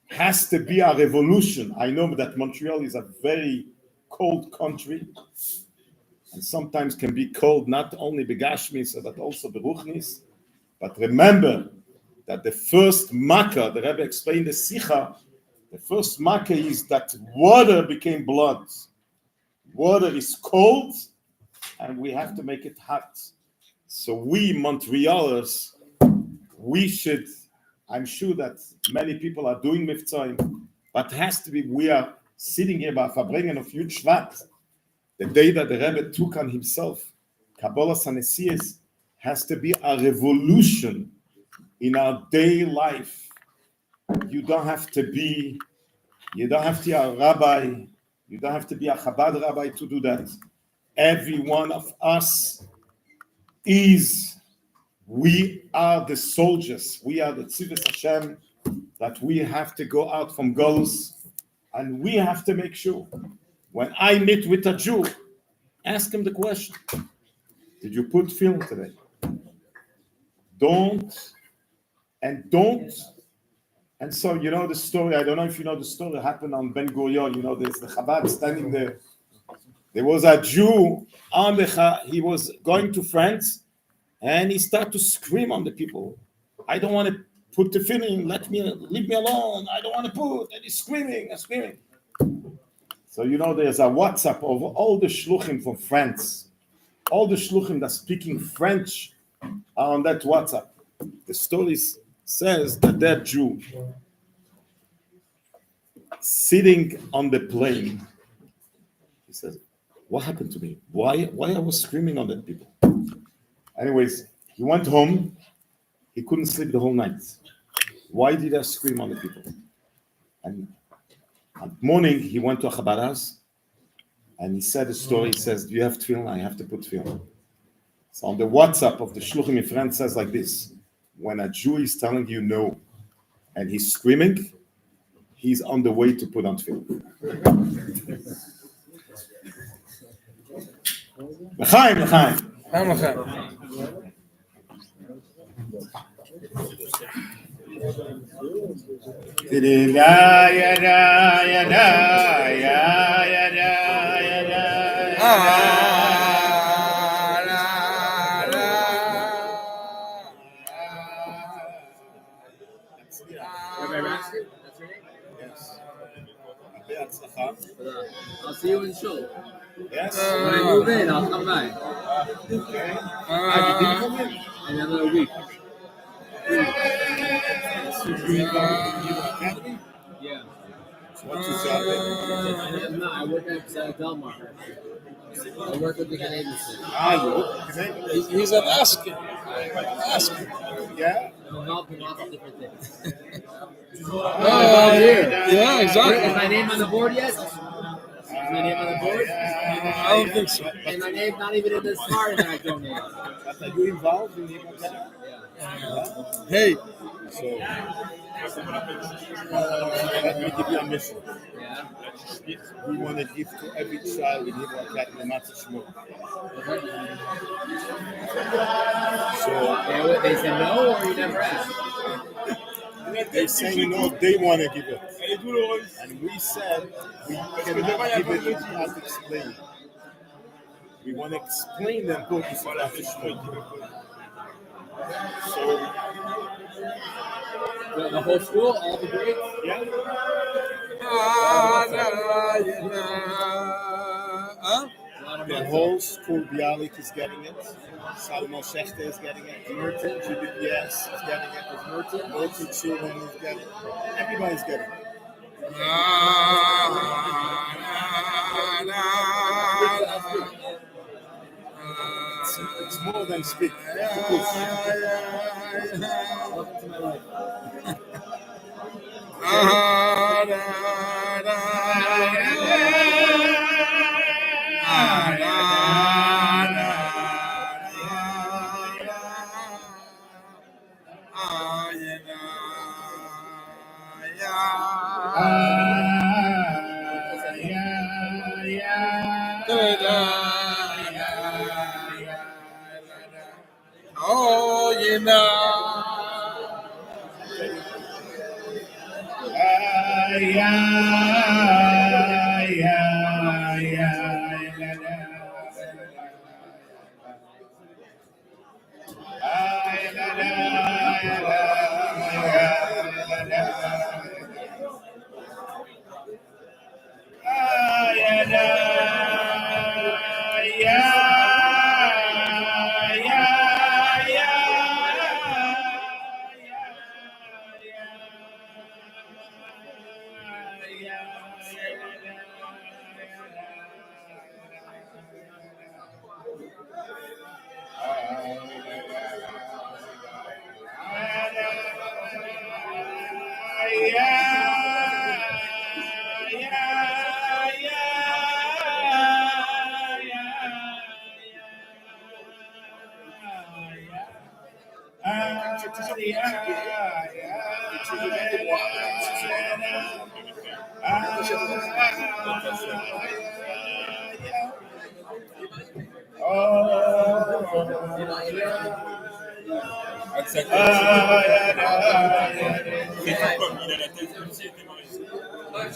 has to be a revolution. I know that Montreal is a very cold country, and sometimes can be cold not only begashmis, but also beruchnis. But remember that the first makkah, the Rebbe explained the sicha, the first makkah is that water became blood. Water is cold, and we have to make it hot. So we Montrealers, we should, I'm sure that many people are doing Mivtzoim, but has to be, we are sitting here by Farbrengen of Yud Shvat, the day that the Rebbe took on himself, Kabbalah Sanesias, has to be a revolution in our day life. You don't have to be a rabbi, you don't have to be a Chabad rabbi to do that. Every one of us we are the soldiers, we are the Tzivos Hashem, that we have to go out from Golus, and we have to make sure, when I meet with a Jew, ask him the question, did you put film today? Don't. And so, the story, I don't know if you know the story, happened on Ben Gurion, there's the Chabad standing there. There was a Jew he was going to France, and he started to scream on the people. I don't want to put the feeling, leave me alone, I don't want to put, and he's screaming and screaming. So there's a WhatsApp of all the shluchim from France. All the shluchim that speaking French are on that WhatsApp. The story says that Jew sitting on the plane, he says, what happened to me? Why I was screaming on that people? Anyways, he went home. He couldn't sleep the whole night. Why did I scream on the people? And at morning, he went to a Chabad and he said a story. He says, do you have tefillin? I have to put tefillin. So on the WhatsApp of the Shluchim in France says like this: when a Jew is telling you no and he's screaming, he's on the way to put on tefillin. L'chaim, l'chaim. I'll see you in the show. Yes. When I move in, I'll come by. Okay. In another week. Yeah. What's your job there? I work at Delmar. I work with the Canadians. He's an Raskin. Yeah? I'm involved in lots of different things. Yeah, exactly. Is my name on the board yet? Is my name on the board? I don't think so. And my name's not even in this card that I donated. Are you involved in the Hey. So, let me give you a mission. Yeah. We want to give to every child in Hebrew Academy a matzah shmur. So, They said no, or you never asked? they say no, they want to give it. And we said we cannot give it without explaining. We want to explain the importance of matzah shmur. So, The whole school, all the grades? yeah. The whole school, Bialik is getting it. Salomon Shechte is getting it. Merton, GBPS is getting it. Merton children is getting it. Everybody's getting it. It's more than speak. Welcome to my life. Oh, you know.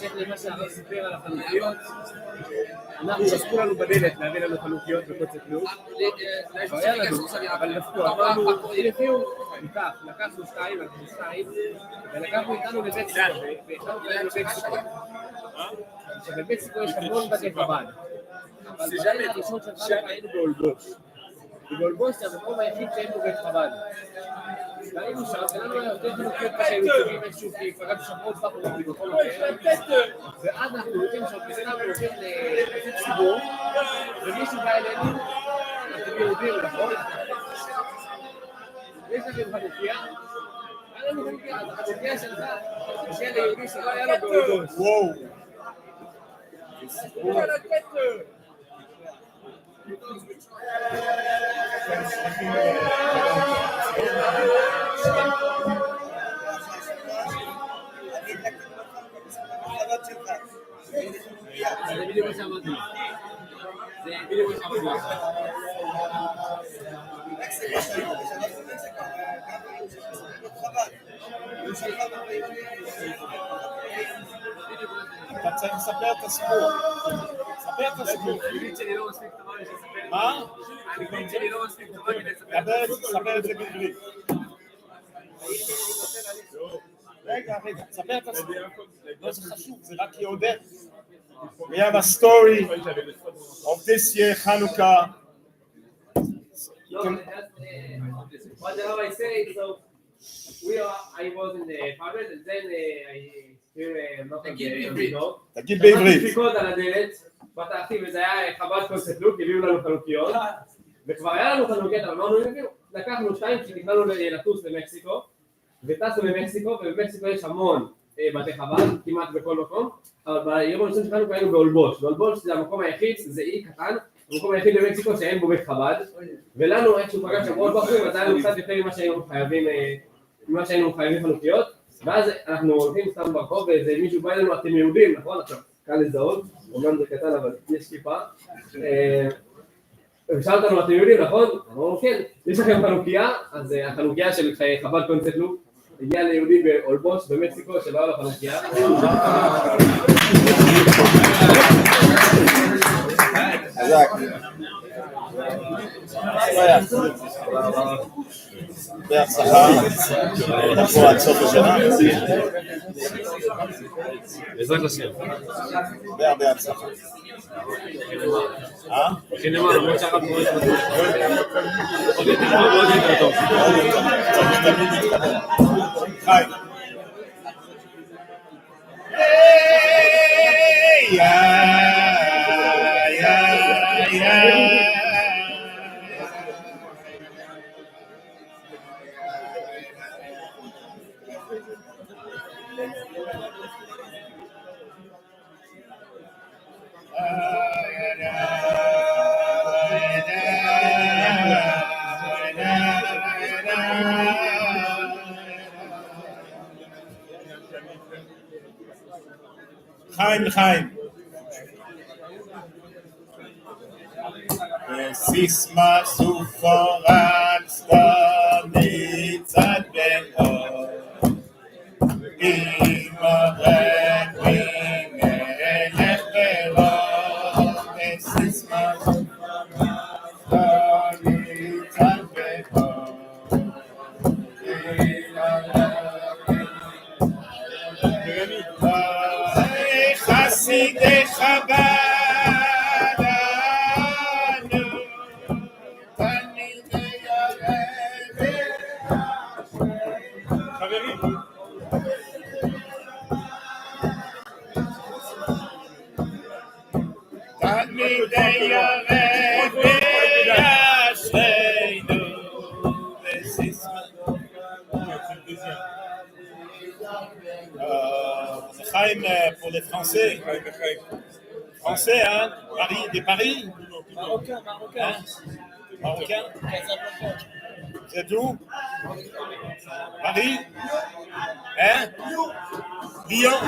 בהמשך למה שהרב סיפר על החלוקיות, אנחנו דפקו לנו בדלת להביא לנו חלוקיות בקוצת לוב. היה לנו, אבל דפקו, אמרנו, הביאו, לקחנו 2, ולקחנו איתנו למקסיקו, והתחלנו כלל למקסיקו. שבמקסיקו יש המון בתי חב"ד. אבל בלילה הראשון של חנוכה היינו באולבוש. ובאולבוש זה המקום היחיד שאין בו בית חב"ד. והיינו שם, ולנו היה יותר חלוקיות ככה, היינו צורים איזשהו, כי פגענו שם עוד בחורים בכל אחר. ואז אנחנו הולכים שם, בסתם הולכים לעשות סיבור, ומישהו בא אלינו, אתם יהודים, נכון? ויש לכם חנוכיה, היה לנו חנוכיה, אז החנוכיה שלך, של היהודי שלא היה לו באולבוש. וואו. זה בדיוק מה שאמרתי. זה בדיוק מה שאמרתי. אתה צריך לספר את הסיפור. ספר את הסיפור. האנגלית שלי לא מספיק טובה כדי לספר. מה? האנגלית שלי לא מספיק טובה כדי לספר. ספר את זה בעברית. רגע, ספר את הסיפור. לא, זה חשוב, זה רק יעודד. We have a story of this year Hanukkah. What the Rabbi say, so I was in the apartment and then I hear תגיד בעברית. דפיקות על הדלת, פתחתי וזה היה חב"ד קונספט לוק, הביאו לנו חנוכיות וכבר היה לנו חנוכיות, אבל אמרנו, לקחנו 2 כי תכננו לטוס למקסיקו וטסנו למקסיקו, ובמקסיקו יש המון בתי חב"ד, כמעט בכל מקום, אבל ביום הראשון שלנו היינו באולבוש. באולבוש זה המקום היחיד, זה אי קטן, המקום היחיד במקסיקו שאין בו בית חב"ד, ולנו איכשהו פגש שם עוד בחורים, אז היה לנו קצת יותר ממה שהיינו חייבים חנוכיות, ואז אנחנו הולכים סתם ברחוב ואיזה מישהו בא אלינו, אתם יהודים, נכון? עכשיו, קל לזהות, אומנם זה קטן אבל יש כיפה, ושאל אותנו, אתם יהודים, נכון? אמרנו, כן, יש לכם חנוכיה, אז החנוכיה של חב"ד קונספט לוק, הגיע ליהודי באולבוש במקסיקו שלא היה לו חנוכיה. חזק. בהצלחה. אנחנו עד סוף השנה. בעזרת השם. בהרבה הצלחה. הכי נאמר, למרות שהרב קורא את זה. עוד יותר טוב. צריך תמיד להתקדם. חי. חיים. וסיסמה סופרץ מצד באור עם הרג ממלך ברור וסיסמה סופרץ מצד באור עם הרג חסידי חב"ד pour les Français. Français, hein? Paris, des Paris? Marocain. Hein? Marocain? C'est d'où? Paris? Hein? Lyon?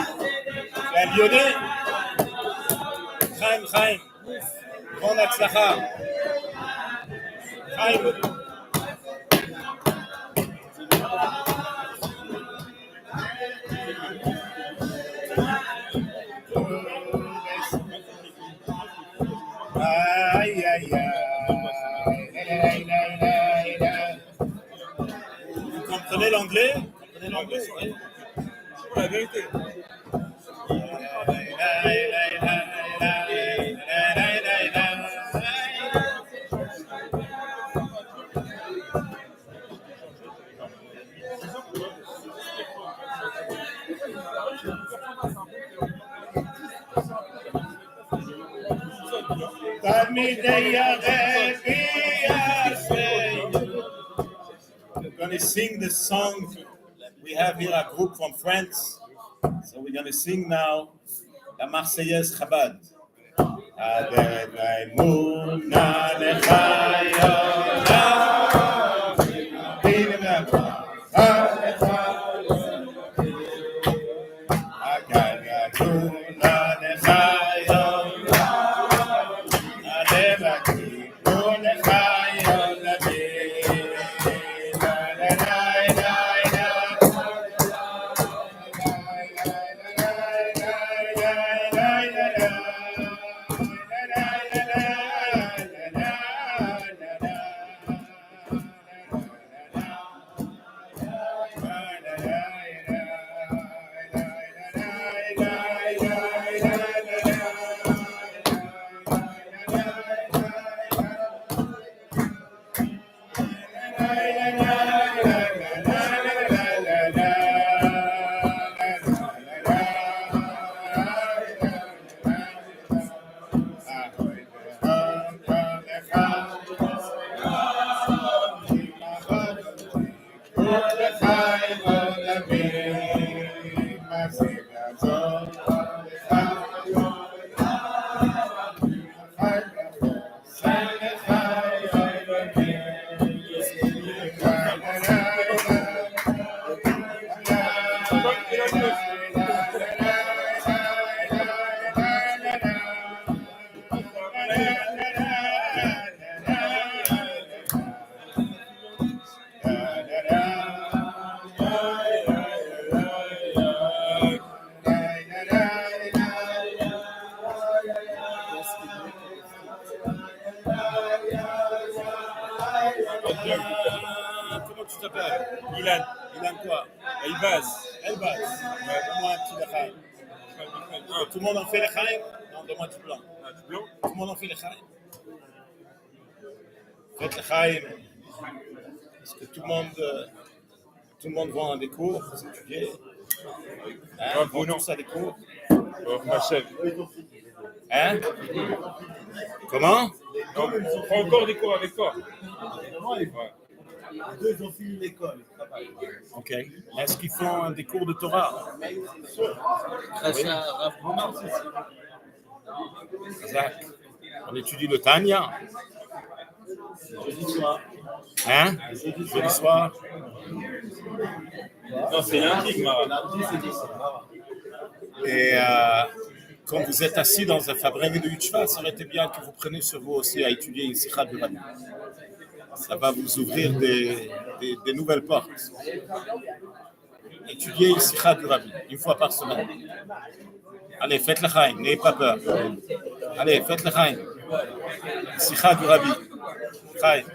C'est un Lyonnais? Chaim. Bon Atzlacha. Chaim. We're going to sing the song. We have here a group from France, so we're going to sing now La Marseillaise Chabad. Comment tu t'appelles? Ilan. Ilan quoi? Elbaz. Elbaz. Ouais, donne-moi un petit lechaim. Tout le monde en fait lechaim? Non, donne-moi du blanc. Du blanc? Tout le monde en fait lechaim? Faites lechaim. Est-ce que tout le monde va à des cours pour s'étudier? Hein? Vont tous à des cours? Ma chef. Hein? Comment? Non, on prend encore des cours avec toi. Les deux, ils ont fini l'école. Ils travaillent. Ok. Est-ce qu'ils font des cours de Torah? Grâce à Rav aussi. Exact. On étudie le Tanya. Jeudi soir. Hein? Jeudi soir. Non, c'est lundi, Mara. Lundi, c'est 10. Et quand vous êtes assis dans un Farbrengen de Yud Shvat, ça aurait été bien que vous preniez sur vous aussi à étudier une sikha de Rabbi. Ça va vous ouvrir des nouvelles portes. Étudiez une sikha de Rabbi, une fois par semaine. Allez, faites le chaim, n'ayez pas peur. Allez, faites le chaim. Sikha de Rabbi. Chaim.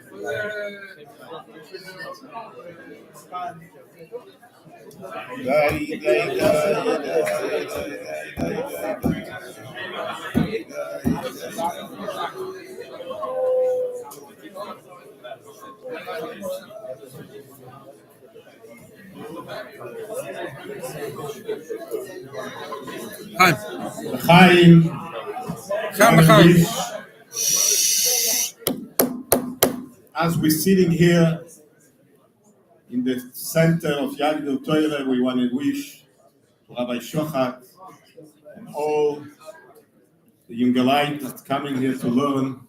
Chaim. As we're sitting here in the center of Yagdil Torah, we want to wish to Rabbi Shochat and all the Yungalites that's coming here to learn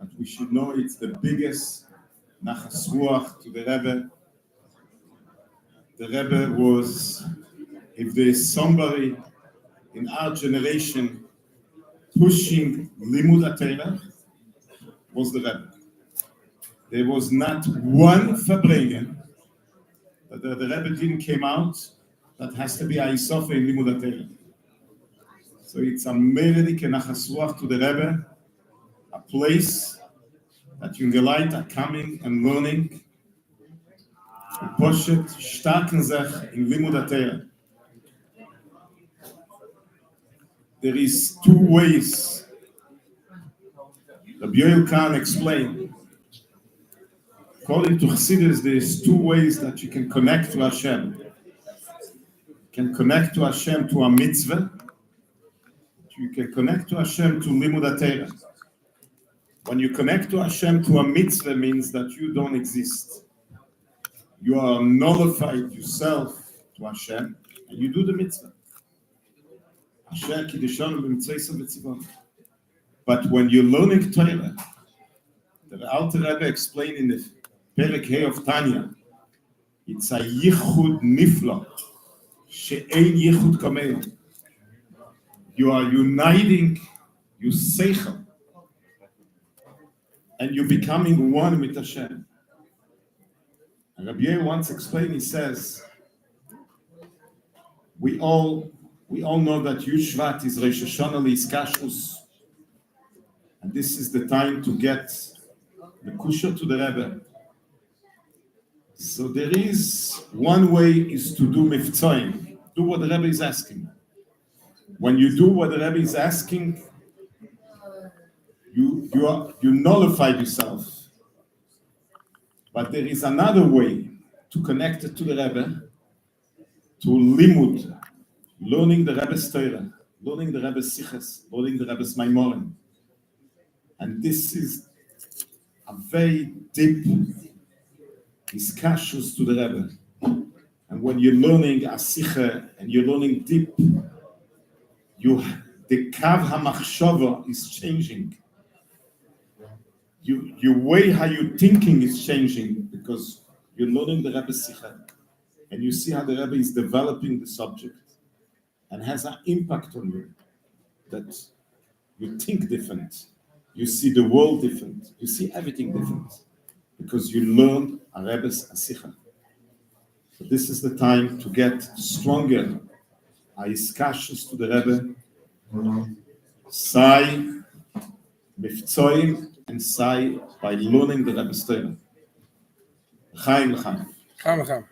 that we should know it's the biggest nachas ruach to the Rebbe. The Rebbe was, if there is somebody in our generation pushing limud Torah, was the Rebbe. There was not one Farbrengen that the Rebbe didn't came out that has to be a Isofa in limud Torah. So it's a melody kenachas ruach to the Rebbe, a place that Jungelite are coming and learning. Poshet starken sich in limud Torah. There is two ways. Rabbi Yoel Khan explained. According to Chassidus, there's two ways that you can connect to Hashem. can connect to Hashem to a mitzvah. You can connect to Hashem to limud Torah. When you connect to Hashem to a mitzvah means that you don't exist. You are nullified yourself to Hashem and you do the mitzvah. But when you're learning Torah, the Alter Rebbe explained in the Perek Hey of Tanya, it's a yichud nifla, she'ein yichud kamei. You are uniting your seichel, and you're becoming one with Hashem. And Rabbi once explained, he says, we all know that Yud Shvat is Rosh Hashanah is Kashrus, and this is the time to get the kusha to the Rebbe. So there is one way is to do miftzoim, do what the Rebbe is asking. When you do what the Rebbe is asking, you nullify yourself. But there is another way to connect it to the Rebbe, to limud, learning the Rebbe's Torah, learning the Rebbe's siches, learning the Rebbe's maimorim. And this is a very deep discussions to the Rebbe. And when you're learning a sicha and you're learning deep, the kav hamachshava is changing. Your way how you're thinking is changing because you're learning the Rebbe's sicha. And you see how the Rebbe is developing the subject and has an impact on you that you think different. You see the world different. You see everything different because you learned a Rebbe's asicha. So this is the time to get stronger. Discussions to the Rebbe. Sai mifzoim and sai by learning the Rebbe's Torah. Chaim l'chaim. Chaim l'chaim.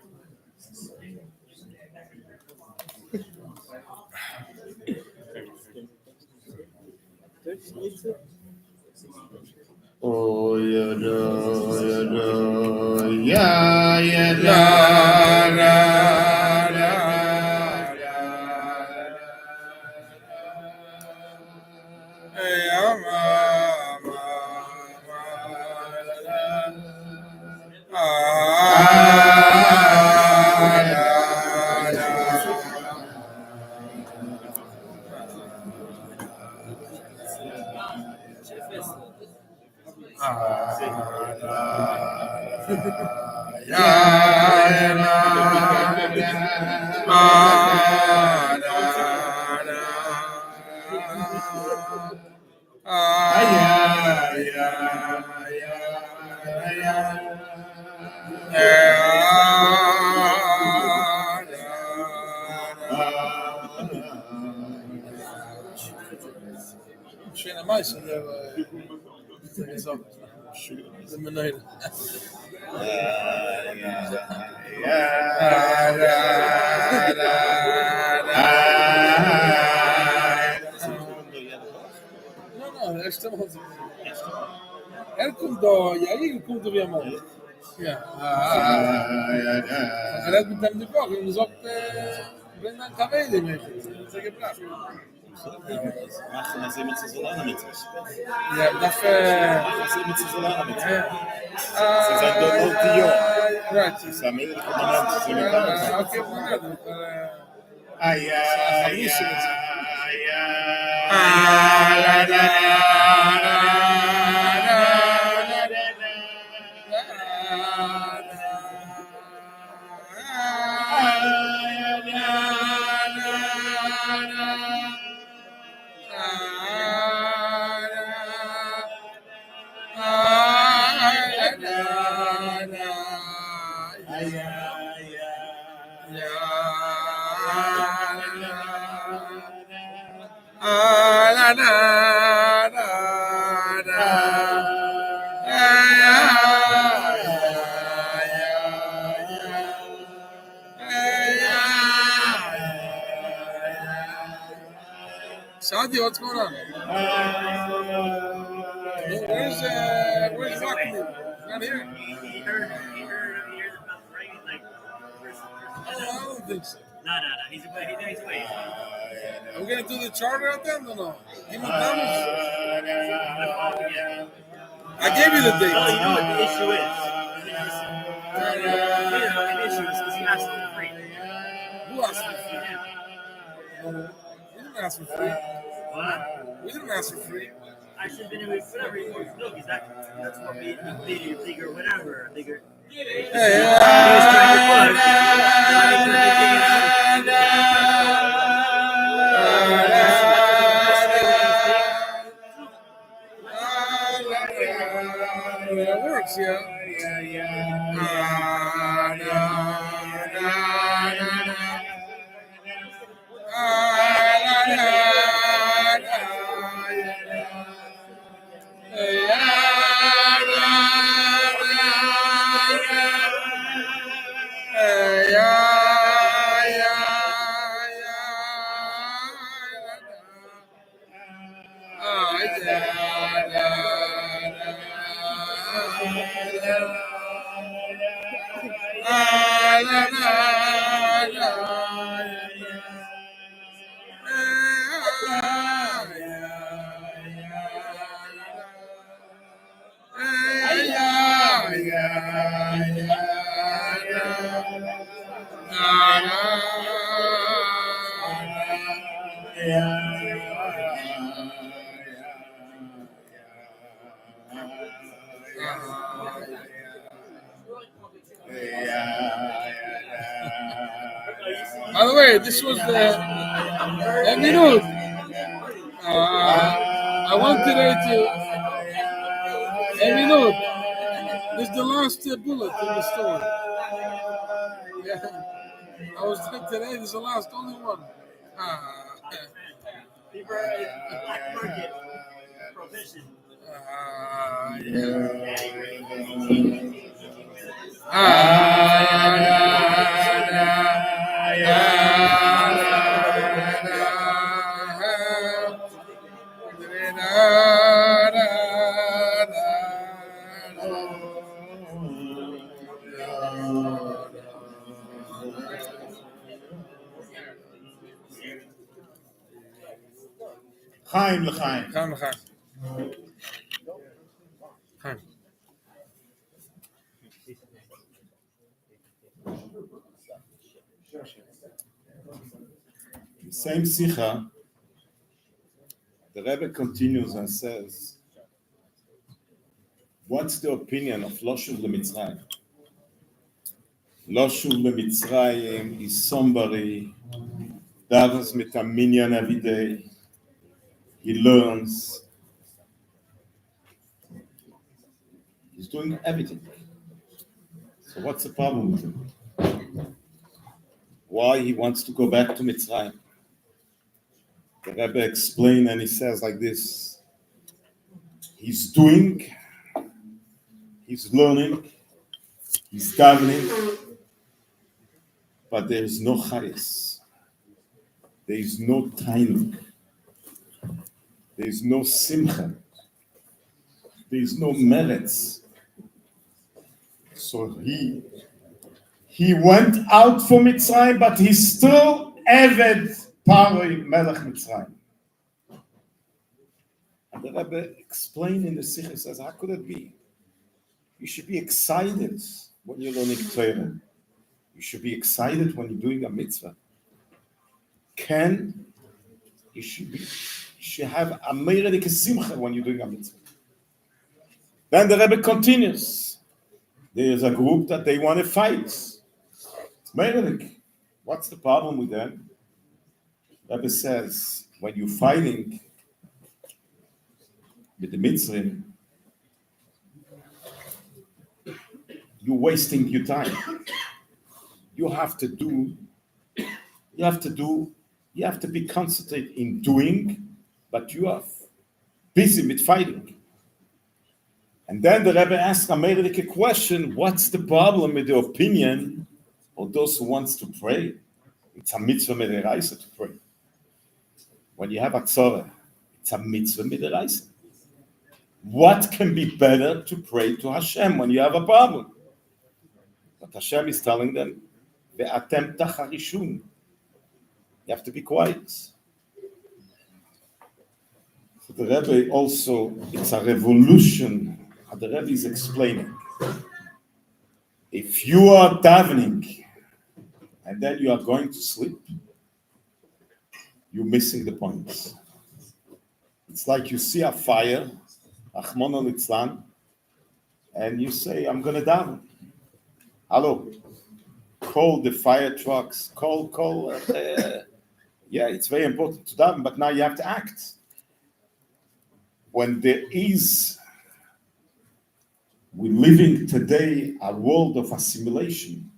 Oh yeah, yeah, yeah, yeah, Schöner Meister, der ist auch der Mendel. Não, estamos. Komt door, Yair komt er weer man. Ja. Gelet met hem de bak, en dus ook ben dan kamelen mee. Dat is gebracht. Machen wir sie mit Solana mit sich. Ja, dat Sie mit Solana mit sich. Sie sind dort die Jahr. Right. Sie sind mit Kommandant. Sie mit Okay, Kommandant. Sandy, what's going on? Where's Raskin? Not here. Oh, I don't think so. No. He's away. He's away. Are we gonna do the charter at the end or no? Give me promise. I gave you the date. Oh, you know what the issue is? The issue is because he asked for free. Who asked for free? We didn't ask for free. What? We didn't ask for free. I should have been with whatever he wants to do, because that's what made him bigger, whatever. Bigger. He was trying to push. It works, yeah. By the way, this was the minute. I want today to minute. This is the last bullet in the story. Yeah, I was thinking today. This is the last, only one. People are in the black market provision. Chaim l'chaim. The same Sikha, the Rebbe continues and says, what's the opinion of Lo Shuv LeMitzrayim? Lo Shuv LeMitzrayim is somebody that was mit a minyan every day. He learns. He's doing everything. So what's the problem with him? Why he wants to go back to Mitzrayim? The Rebbe explained, and he says like this: he's doing, he's learning, he's davening, but there is no chayes. There is no tainuk. There is no simcha. There is no merits. So he went out from Mitzrayim, but he's still Eved Paroi Melech Mitzrayim. And the Rebbe explained in the Sikh, he says, how could it be? You should be excited when you're learning Torah. You should be excited when you're doing a mitzvah. You should have a meiredik simcha when you're doing a mitzvah. Then the Rebbe continues. There is a group that they want to fight. It's meiredik. What's the problem with them? The Rebbe says, when you're fighting with the mitzvah, you're wasting your time. You have to be concentrated in doing, but you are busy with fighting. And then the Rebbe asked America a question: what's the problem with the opinion of those who wants to pray? It's a mitzvah midiraisa to pray. When you have a tzorah, it's a mitzvah midiraisa. What can be better to pray to Hashem when you have a problem? But Hashem is telling them, "Ve'atem tacharishun." You have to be quiet. So the Rebbe also, it's a revolution. The Rebbe is explaining. If you are davening and then you are going to sleep, you're missing the point. It's like you see a fire, Achmon al-Itzlan, and you say, I'm going to daven. Hello. Call the fire trucks. Call. Yeah, it's very important to daven, but now you have to act. When we're living today a world of assimilation,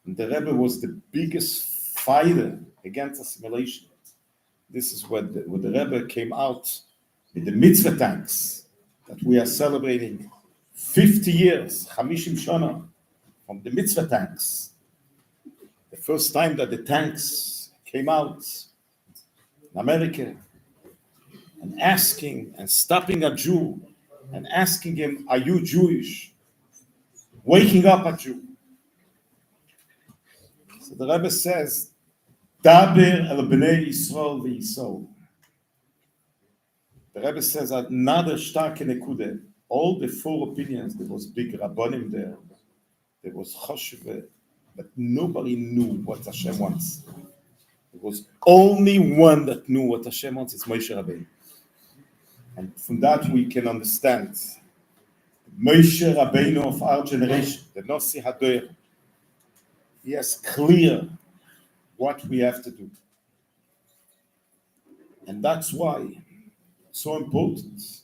and the Rebbe was the biggest fighter against assimilation. This is when the Rebbe came out with the mitzvah tanks that we are celebrating 50 years, 50 Shana, from the mitzvah tanks. The first time that the tanks came out in America and asking and stopping a Jew and asking him, are you Jewish? Waking up a Jew. So the Rebbe says, Daber el bnei Yisrael v'Yisrael. The Rebbe says another starke nekude. All the four opinions, there was big rabbonim there. There was choshev, but nobody knew what Hashem wants. There was only one that knew what Hashem wants. It's Moshe Rabbeinu. And from that we can understand Moshe Rabbeinu of our generation, the Nossi Hadoyer. He has clear what we have to do. And that's why it's so important,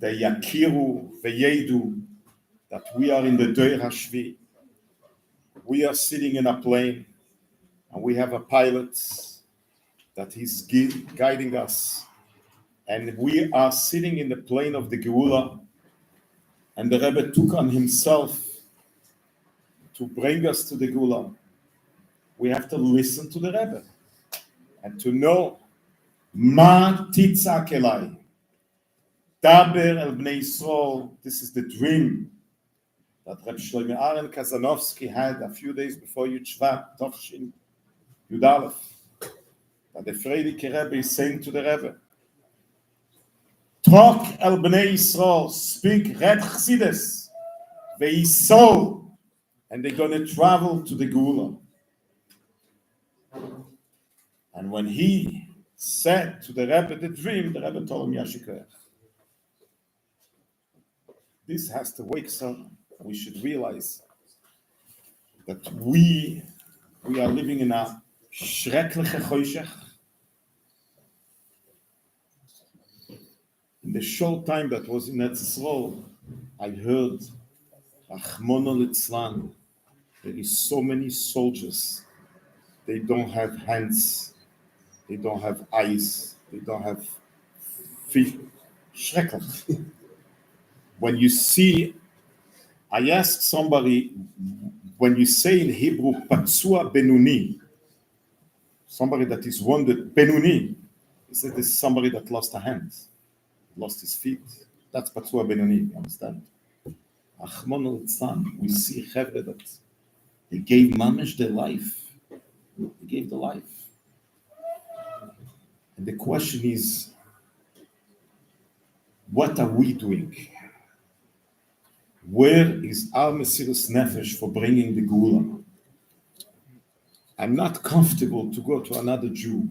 the Yakiru, Veyedu, that we are in the Doir Hashvi. We are sitting in a plane and we have a pilot that is guiding us. And we are sitting in the plane of the Geula, and the Rebbe took on himself to bring us to the Geula. We have to listen to the Rebbe and to know Ma titzak elai, Daber el bnei Yisrael. This is the dream that Reb Shlomo Aaron Kazanovsky had a few days before Yud Shvat, Tovshin, Yud Aleph. That the Frierdiker Rebbe is saying to the Rebbe, Talk el bnei Yisrael, speak red chassidus, ve'yisol, and they're going to travel to the Geula. And when he said to the Rebbe the dream, the Rebbe told him Yashikar. This has to wake us up. We should realize that we are living in a schreckliche choshech. In the short time that was in Eretz Yisrael, I heard, Achmon al-Itzlan, there is so many soldiers. They don't have hands, they don't have eyes, they don't have feet. Schrecklich. When you see, I asked somebody, when you say in Hebrew, Patsua Benuni, somebody that is wounded, Benuni, he said this is somebody that lost a hand. Lost his feet. That's Patsua Benoni, you understand? Achmon al-Itzlan, we see Chevre that they gave Mamish their life. They gave the life. And the question is, what are we doing? Where is our Mesirus Nefesh for bringing the Geula? I'm not comfortable to go to another Jew.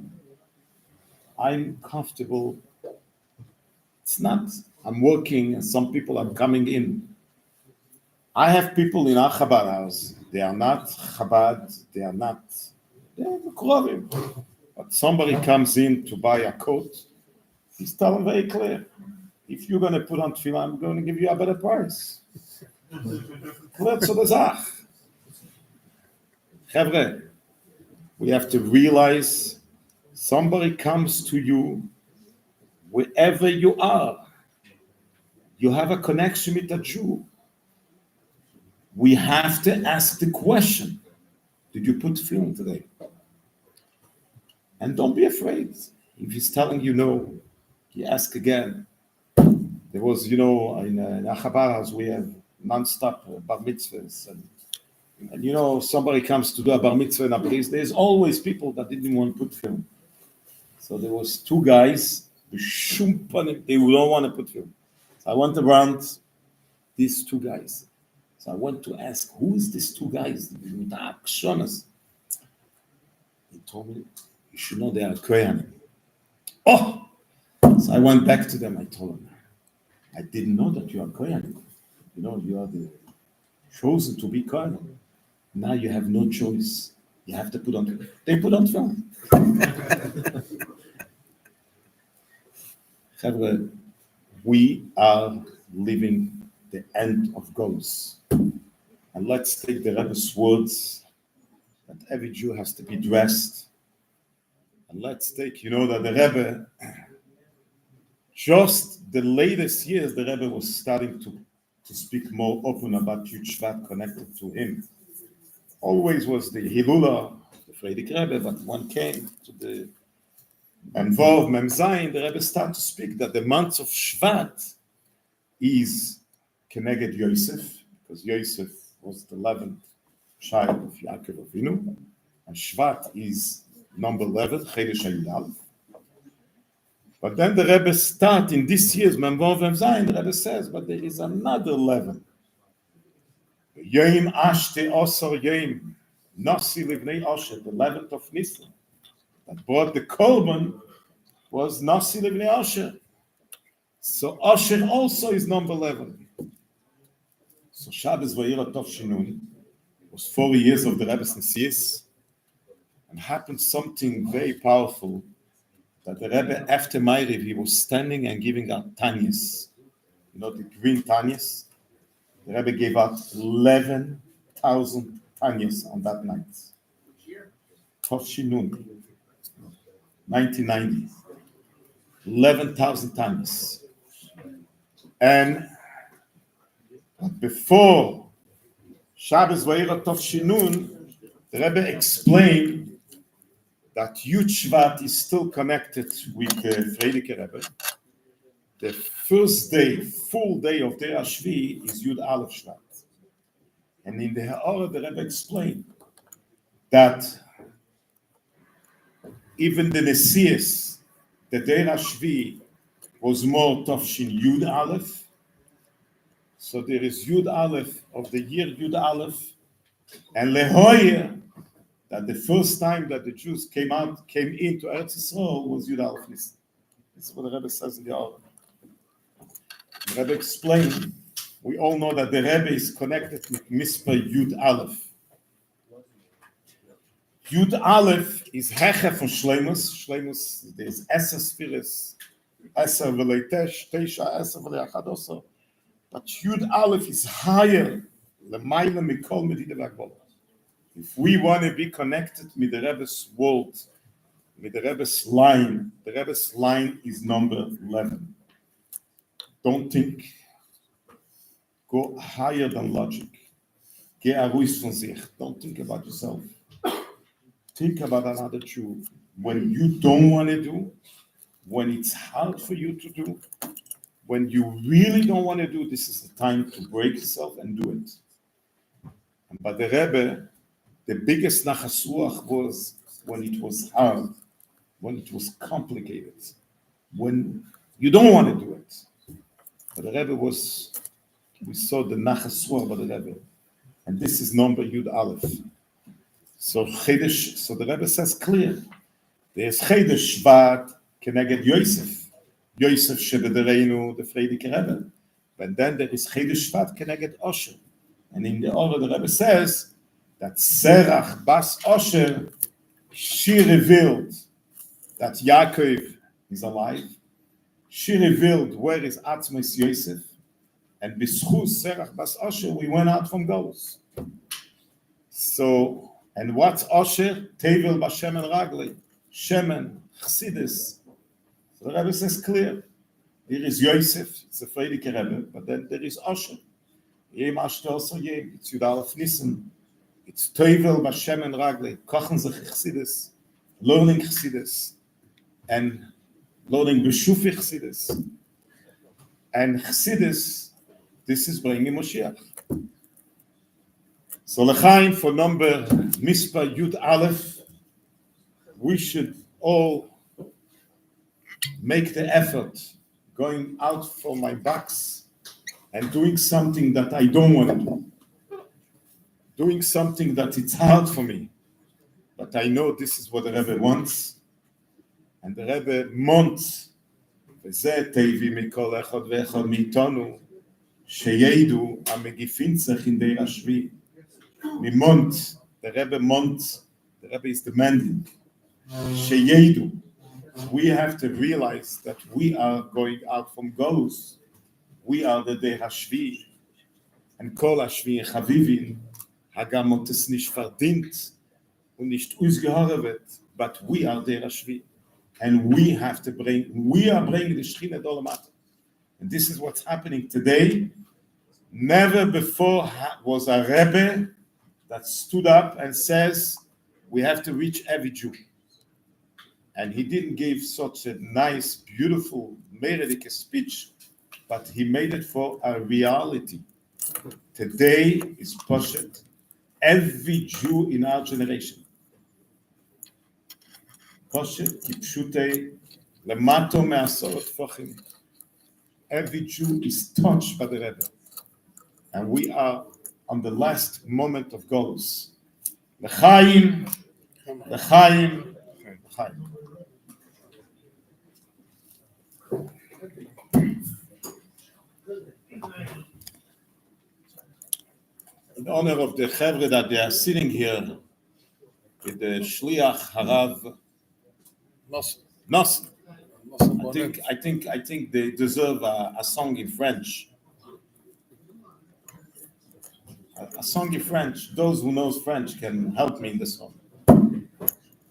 I'm comfortable. It's not, I'm working and some people are coming in. I have people in our Chabad house. They are not Chabad, they're Krovim. But somebody comes in to buy a coat, he's telling very clear, if you're going to put on tefillah, I'm going to give you a better price. Clear to the Zach. Chevre, we have to realize somebody comes to you wherever you are. You have a connection with a Jew. We have to ask the question, did you put tefillin today? And don't be afraid. If he's telling you no, you ask again. There was, in a Chabad house, we have non-stop bar mitzvahs. And And you know, somebody comes to do a bar mitzvah and a bris, there's always people that didn't want to put film. So there was two guys, they don't want to put film. So I went around these two guys. So I went to ask, who is these two guys? He told me, you should know they are Kohanim. Oh! So I went back to them, I told them, I didn't know that you are Kohanim. You know, you are the chosen to be Kohanim. Now you have no choice. You have to put on. They put on film. We are living the end of goals. And let's take the Rebbe's words that every Jew has to be dressed. And let's take, you know, that the Rebbe, just the latest years, the Rebbe was starting to speak more open about Yud Shvat connected to him. Always was the Hilula, the Frierdiker Rebbe, but one came to the Vov Mem Zayin, the Rebbe started to speak that the month of Shvat is Keneged Yosef, because Yosef was the 11th child of Yaakov Avinu, and Shvat is number 11, Chedesh Yud Aleph. But then the Rebbe start in this year's Mem Vov Mem Zayin, the Rebbe says, but there is another 11. Yom Ashte Osor Yom Nasi Livnei Osher, the 11th of Nisan, that brought the Korban was Nasi Livnei Osher. So Osher also is number 11. So Shabbos Vayira Tov Shinun was 40 years of the Rebbe's Nesius, and happened something very powerful, that the Rebbe, after Ma'ariv, he was standing and giving out Tanyas. You know, the green Tanyas? The Rebbe gave out 11,000 Tanyas on that night. Tov Shinun, 1990. 11,000 Tanyas. And before Shabbos Vayira Tov Shinun, the Rebbe explained that Yud Shvat is still connected with the Frierdiker Rebbe. The first day, full day of Deir Shvi is Yud Aleph Shvat. And in the Ha'ara, the Rebbe explained that even the Nesius, the Deir Shvi, was more Tofshin Yud Aleph. So there is Yud Aleph of the year Yud Aleph, and Lehoyer, that the first time that the Jews came into Eretz Yisrael was Yud Aleph Nisan. This is what the Rebbe says in the Ha'ara. The Rebbe explained, we all know that the Rebbe is connected with Mispah Yud Aleph. Yud Aleph is Heche from Shleimus. Shleimus, there is Eser Spheres, Eser V'leitesh, Teisha, Eser V'leachadoso. But Yud Aleph is higher. L'mayla mikol medina v'agvola. If we want to be connected with the Rebbe's world, with the Rebbe's line is number 11. Don't think. Go higher than logic. Geh aruis von sich. Don't think about yourself. Think about another Jew. When you don't want to do, when it's hard for you to do, when you really don't want to do, this is the time to break yourself and do it. But the Rebbe, the biggest nachas ruach was when it was hard, when it was complicated, when you don't want to do it. But the Rebbe was, we saw the nachas ruach by the Rebbe, and this is number Yud Aleph. So Chedesh, so the Rebbe says clear, there's Chedesh Shvat Keneged Yosef, Yosef Shebedereinu, the Frierdiker Rebbe, but then there is Chedesh Shvat Keneged Osher, and in the order the Rebbe says that Serach Bas Osher, she revealed that Yaakov is alive. She revealed where is Atzmos Yosef, and B'schus Serach Bas Osher, we went out from Golus. So, and what's Osher? Tevel Bashemen Ragli, Shemen, Chassidus. So the Rebbe says clear. Here is Yosef, it's a Frierdiker Rebbe, but then there is Osher. Yem Ashte Osher Yem, it's Yud Aleph Nisan. It's Tevel Bashemen Ragli, kochen sich Chassidus, learning Chassidus, and learning Beshufi Chassidus. And Chassidus, this is bringing Moshiach. So L'chaim for number Mispa Yud Aleph, we should all make the effort going out from my box and doing something that I don't want to do. Doing something that it's hard for me. But I know this is what the Rebbe wants. And the Rebbe wants, וזה טבעי מכל אחד ואחד מאיתנו, שידעו המגיפים צריך in der Ashvi. Mimont, the Rebbe Mont, the Rebbe is demanding, שידעו. We have to realize that we are going out from Golus. We are the Der Hashvi. And kol Hashvi Chavivin, Hagamot es nicht verdient und nicht ausgehört wird, but we are Der Hashvi. And we are bringing the Shechina Dolamat. And this is what's happening today. Never before was a Rebbe that stood up and says, we have to reach every Jew. And he didn't give such a nice, beautiful, Meredith speech, but he made it for a reality. Today is Poshet. Every Jew in our generation. Poshet, Kipshute, Lemato Me'asorot Fochim. Every Jew is touched by the Rebbe. And we are on the last moment of Golus. L'chaim, l'chaim, l'chaim. In honor of the Chevre that they are sitting here with the Shliach Harav Nosson. I think they deserve a song in French. A song in French. Those who knows French can help me in this song.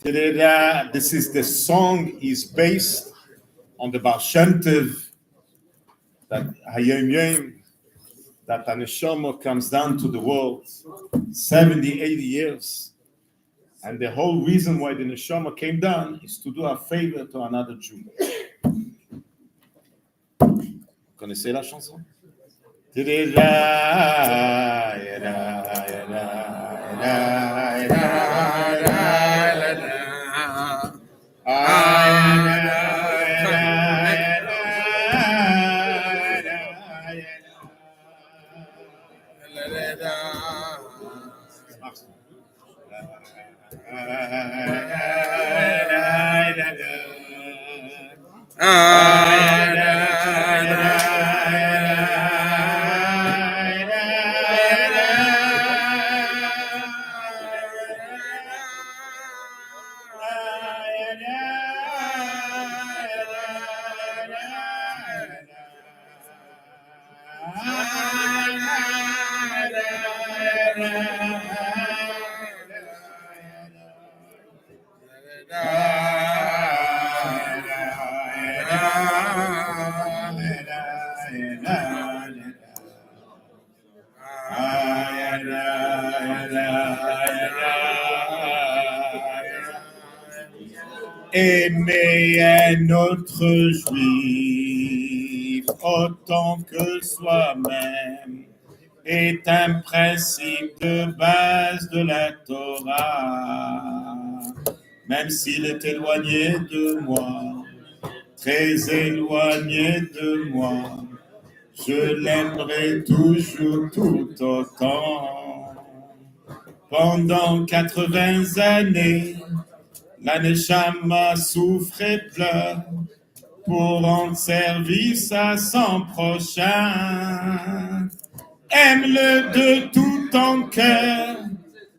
This is the song is based on the Baal Shem Tov, that Hayom Yom, that a neshama comes down to the world 70, 80 years. And the whole reason why the neshama came down is to do a favor to another Jew. Connaissez la chanson? Aimer un autre juif autant que soi-même est un principe de base de la Torah. Même s'il est éloigné de moi, très éloigné de moi, je l'aimerai toujours tout autant. Pendant 80 années, la neshama souffre et pleure pour rendre service à son prochain. Aime-le de tout ton cœur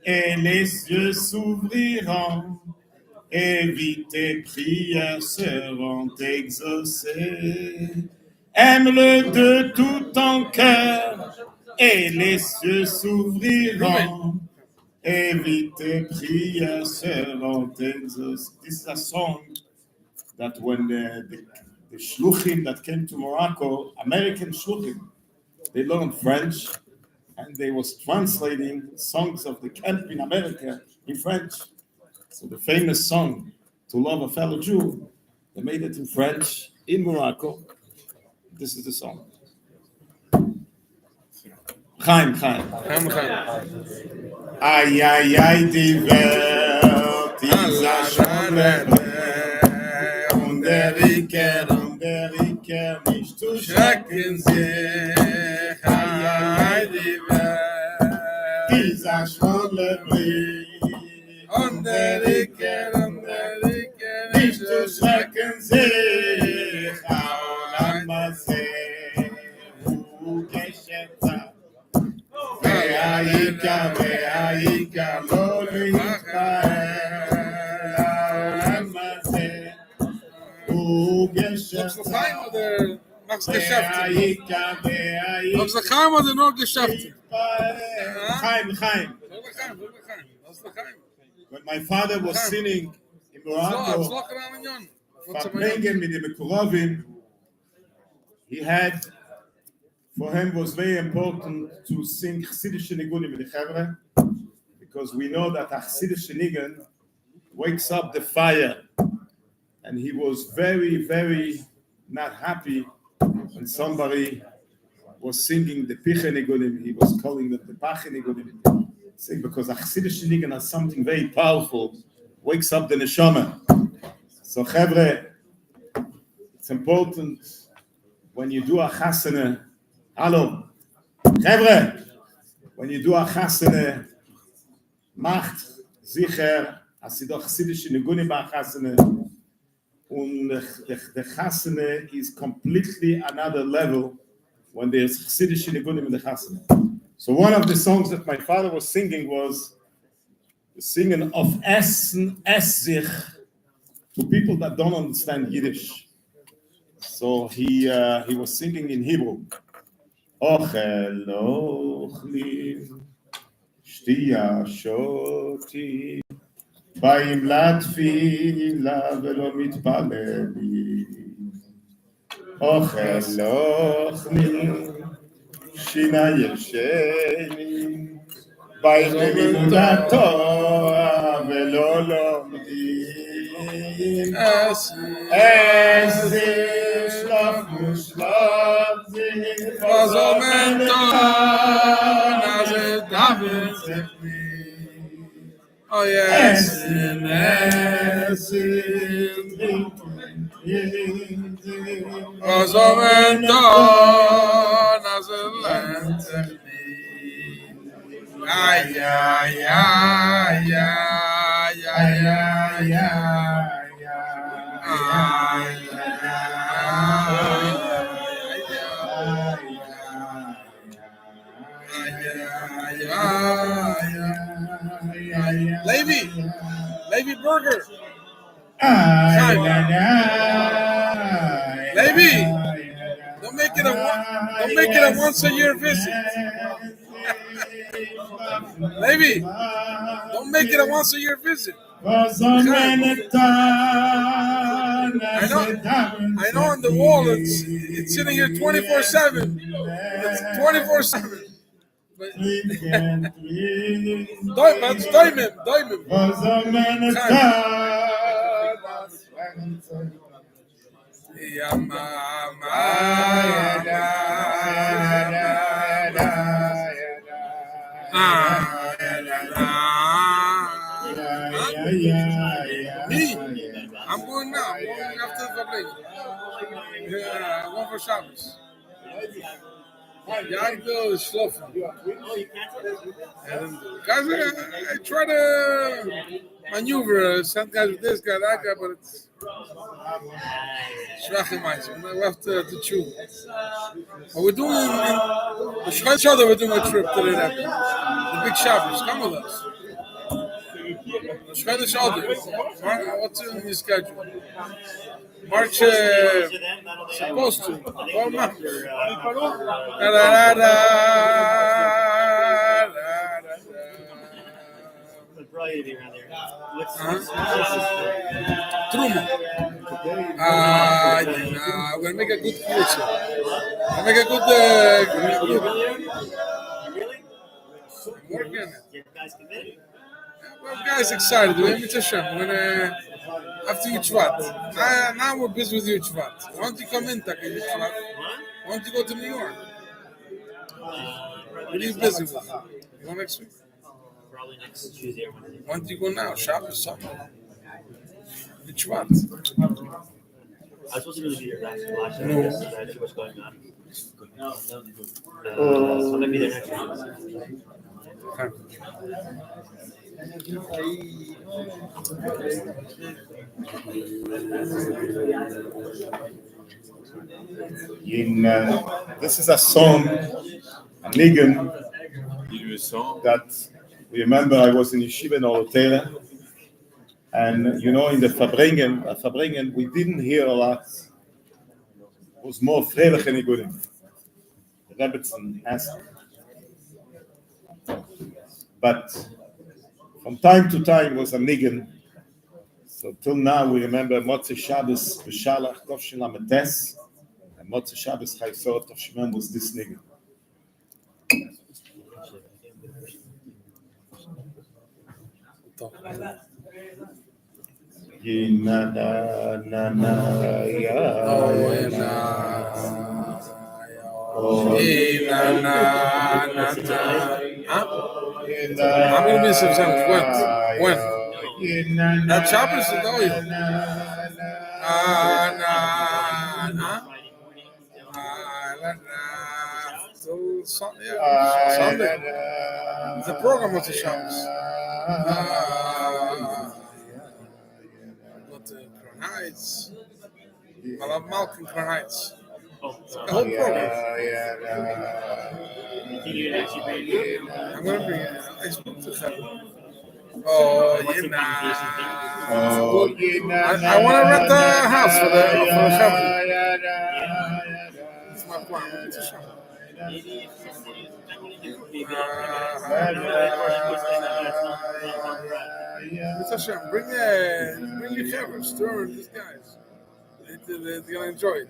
et les yeux s'ouvriront et vite tes prières seront exaucées. Aime-le de tout ton cœur et les yeux s'ouvriront. Every priya servant exauced. This is a song that when the shluchim that came to Morocco, American shluchim, they learned French and they was translating songs of the camp in America in French. So the famous song, To Love a Fellow Jew, they made it in French in Morocco. This is the song. Chaim. Ay, die Welt ist ein Schöner und der Riker nicht zu schrecken sich. Ay, die Welt ist ein Schöner und der Riker nicht zu schrecken sich. Aulamase, Geschäfte. Ve'ayika lo leita'el ma'aseh u'geshavta. Machst Geschäfte. Machst du Chaim oder nur Geschäfte? Chaim. Was ist der Chaim? When my father was singing in Morocco, Farbrengen mit dem Kurovim, he had, for him was very important to sing Chassidische Nigunim in the Chevre, because we know that Chassidische Nigun wakes up the fire, and he was very, very not happy when somebody was singing the Piche Nigunim. He was calling them the Pache Nigunim. Sing because Chassidische Nigun has something very powerful, wakes up the neshama. So Chevre, it's important when you do a chasana. Hallo, Chevre, when you do a chasana, macht sicher, as sie doch chassidische Nigunim ba chasana, and the chasana is completely another level when there's chassidische Nigunim in the chasana. So one of the songs that my father was singing was the singing of Essen, Ess sich, to people that don't understand Yiddish. So he was singing in Hebrew. Ochel ochli, shtia shoti, ba'im latfila velo mitpaleli. Ochel ochli, shina yesheni, ba'im lelimudat Torah velo lomdim. Es schlaf sich, was as it happens. Oh yes, was as it lands. Ay. Levi Burger. Levi, don't make it a once a year visit. Levi, don't make it a once a year visit. I know on the wall it's sitting here 24/7. It's 24/7. But Doimim. Me? I'm going now. I'm going after the Farbrengen. Yeah, I'm going for Shabbos. Yagdil is schlofen. Guys, I try to maneuver, send guys with this guy, that guy, but it's schwach. We have to chew. But we're doing, we're doing a trip to the big Shabbos. Come with us. What's in your schedule? March, supposed to. Well, Truma. We're going to make a good future. We'll make a good group. I'm working on it. Well, guys, excited. We're going to after Yud Shvat. Now we're busy with Yud Shvat. Why don't you come in, Taka, Yud Shvat? Why don't you go to New York? What are you busy with? You go next week? Probably next Tuesday or Wednesday. When do you go now? Shabbos, something. Yud Shvat. I was supposed to really be here last year, but I had too much going on. So I'm gonna be there next week. This is a song, a nigun, that we remember I was in yeshiva in Torah, and in the Farbrengen, we didn't hear a lot. It was more freilich and nigunim. The Rebbetzin asked. But from time to time was a nigun. So till now we remember Motzei Shabbos B'Shalach Tov Shin Lametes, and Motzei Shabbos Chaysor Tov Shimon was this nigun. Na na na na ya I'm gonna be September. When? That Shabbos is all you. Sunday. The program was the Shabbos. Heights. I love Malcolm Crown Heights. The whole program. I'm going to bring it. I spoke to them. I want to rent a house for the family. That's my plan. It's a shop. Bring your cameras, stir these guys. They're gonna enjoy it.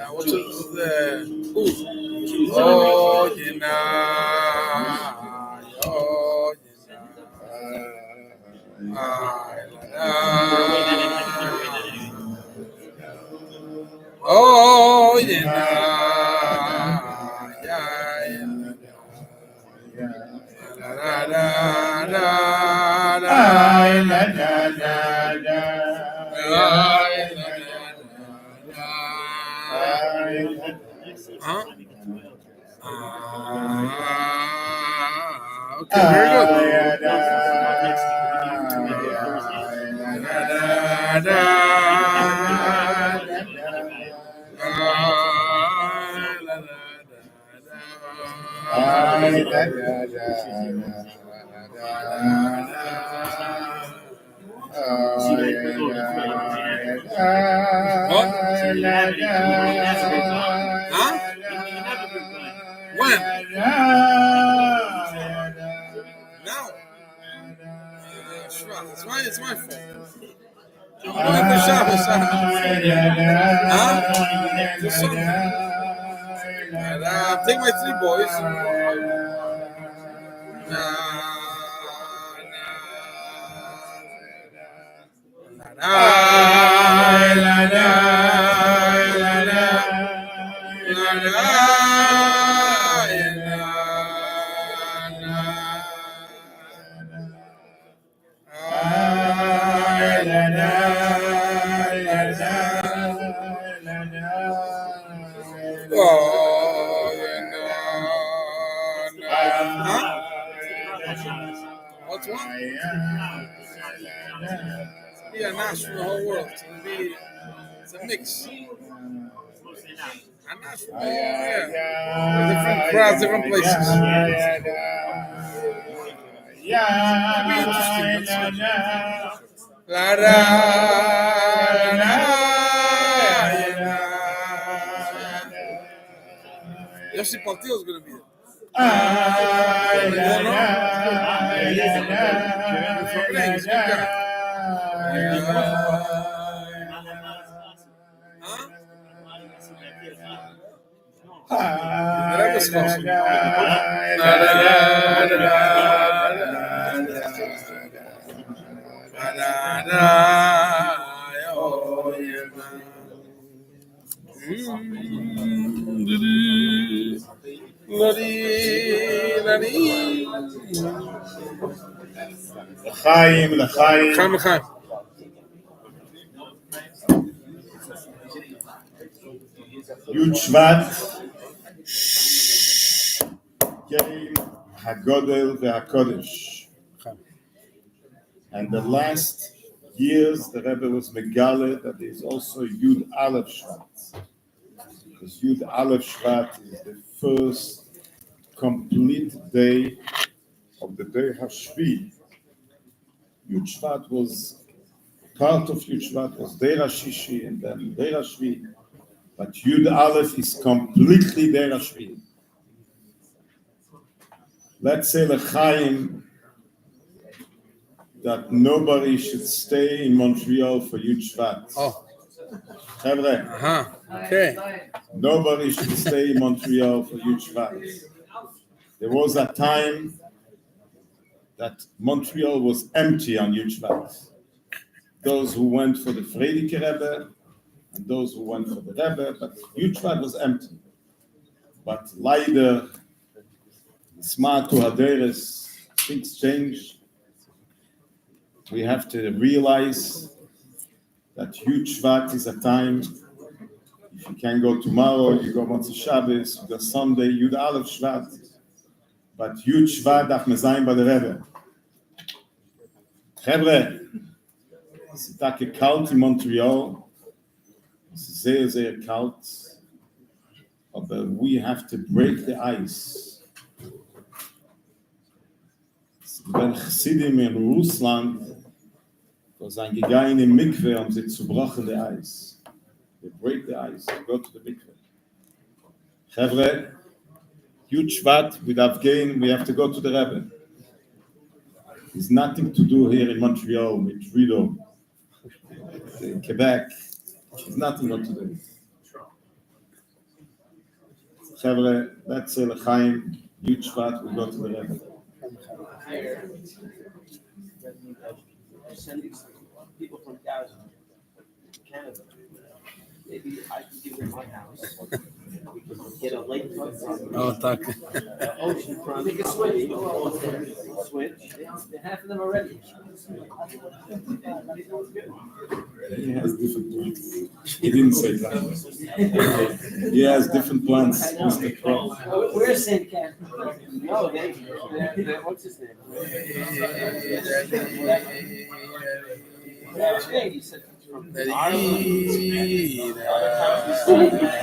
What's the okay, very good. When? Now. It's my fault. I'm going to Shabbos. Just Sunday. And take my 3 boys. What's one? Yeah, Nash from the whole world. It's a mix. I'm not from different crowds, different places. It'll be interesting. Yossi Paltio is going to be there. L'chaim, l'chaim. לחיים. Yud Shvat came Hagodel ve'Hakodesh. And the last years, the Rebbe was Megale that there is also Yud Aleph Shvat. Because Yud Aleph Shvat is the first complete day of the day Hashvi. Yud Shvat was, part of Yud Shvat was Day Hashishi and then Day Hashvi. But Yud Aleph is completely Day Hashvi. Let's say L'chaim that nobody should stay in Montreal for Yud Shvat. Oh. Chevre, Okay. nobody should stay in Montreal for Yud Shvat. There was a time that Montreal was empty on Yud Shvat. Those who went for the Frierdiker Rebbe and those who went for the Rebbe, but Yud Shvat was empty. But leider, smart to Haderes, things change. We have to realize that Yud Shvat is a time, if you can go tomorrow, you go Motzei Shabbos, you go Sunday, Yud Aleph Shvat. But Yud Shvat darf man sein bei der Rebbe. Chevre, es ist auch kalt in Montreal. Es ist sehr, sehr kalt. Aber we have to break the ice. Wenn Chassidim in Russland da sind gegangen im Mikve, um sie zu brechen, the ice. They break the ice, they go to the Mikve. Chevre, Yud Shvat, with Afghan, we have to go to the Rebbe. There's nothing to do here in Montreal with Rideau, in Quebec. There's nothing to do. Chevre, let's say L'chaim, Yud Shvat, we go to the Rebbe. Sending people from Gaza, Canada. Maybe I can give them my house. We can get a lakefront property. Oh, tak. Oceanfront. They can switch. Switch. Half of them are ready. He has different plans. He didn't say that. He has different plans, Mr. Crow. Where's St. Cat? No, they're what's his name? He said from Ireland.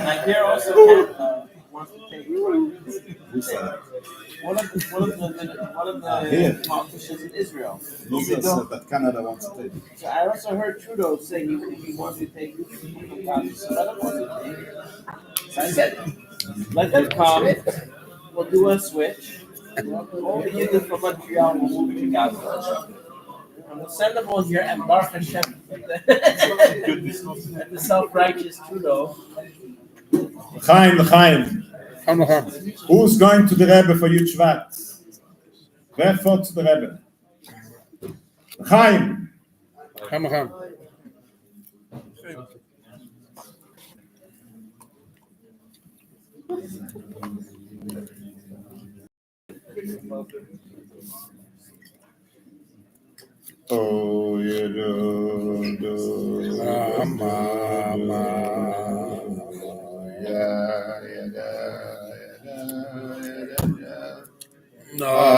Like they're also wants to take one of the politicians in Israel. Lisa said that Canada wants to take it. So I also heard Trudeau say he wants to take people from Gaza. So let them want to take. So I said, let them come. We'll do a switch. All the Yidden from Montreal will move to Gaza. And we'll send them all here and Baruch Hashem. The self-righteous Trudeau. L'chaim. Gaan. Who's going to the Rebbe for Yud Shvat? Wer fährt zu der Rebbe? L'chaim. Gaan. Oh, you do. Mama. Yeah. No.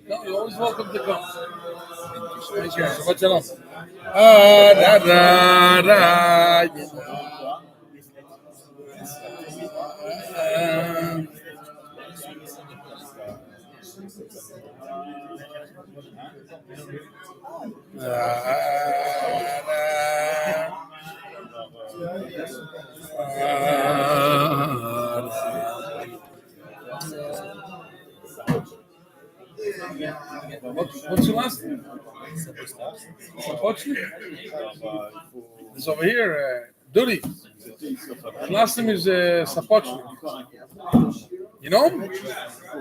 No, you're always welcome to come. Thank you. Shabbat shalom. What's your last name? Sapochnik? It's over here, Duri. His last name is Sapochnik. You know him?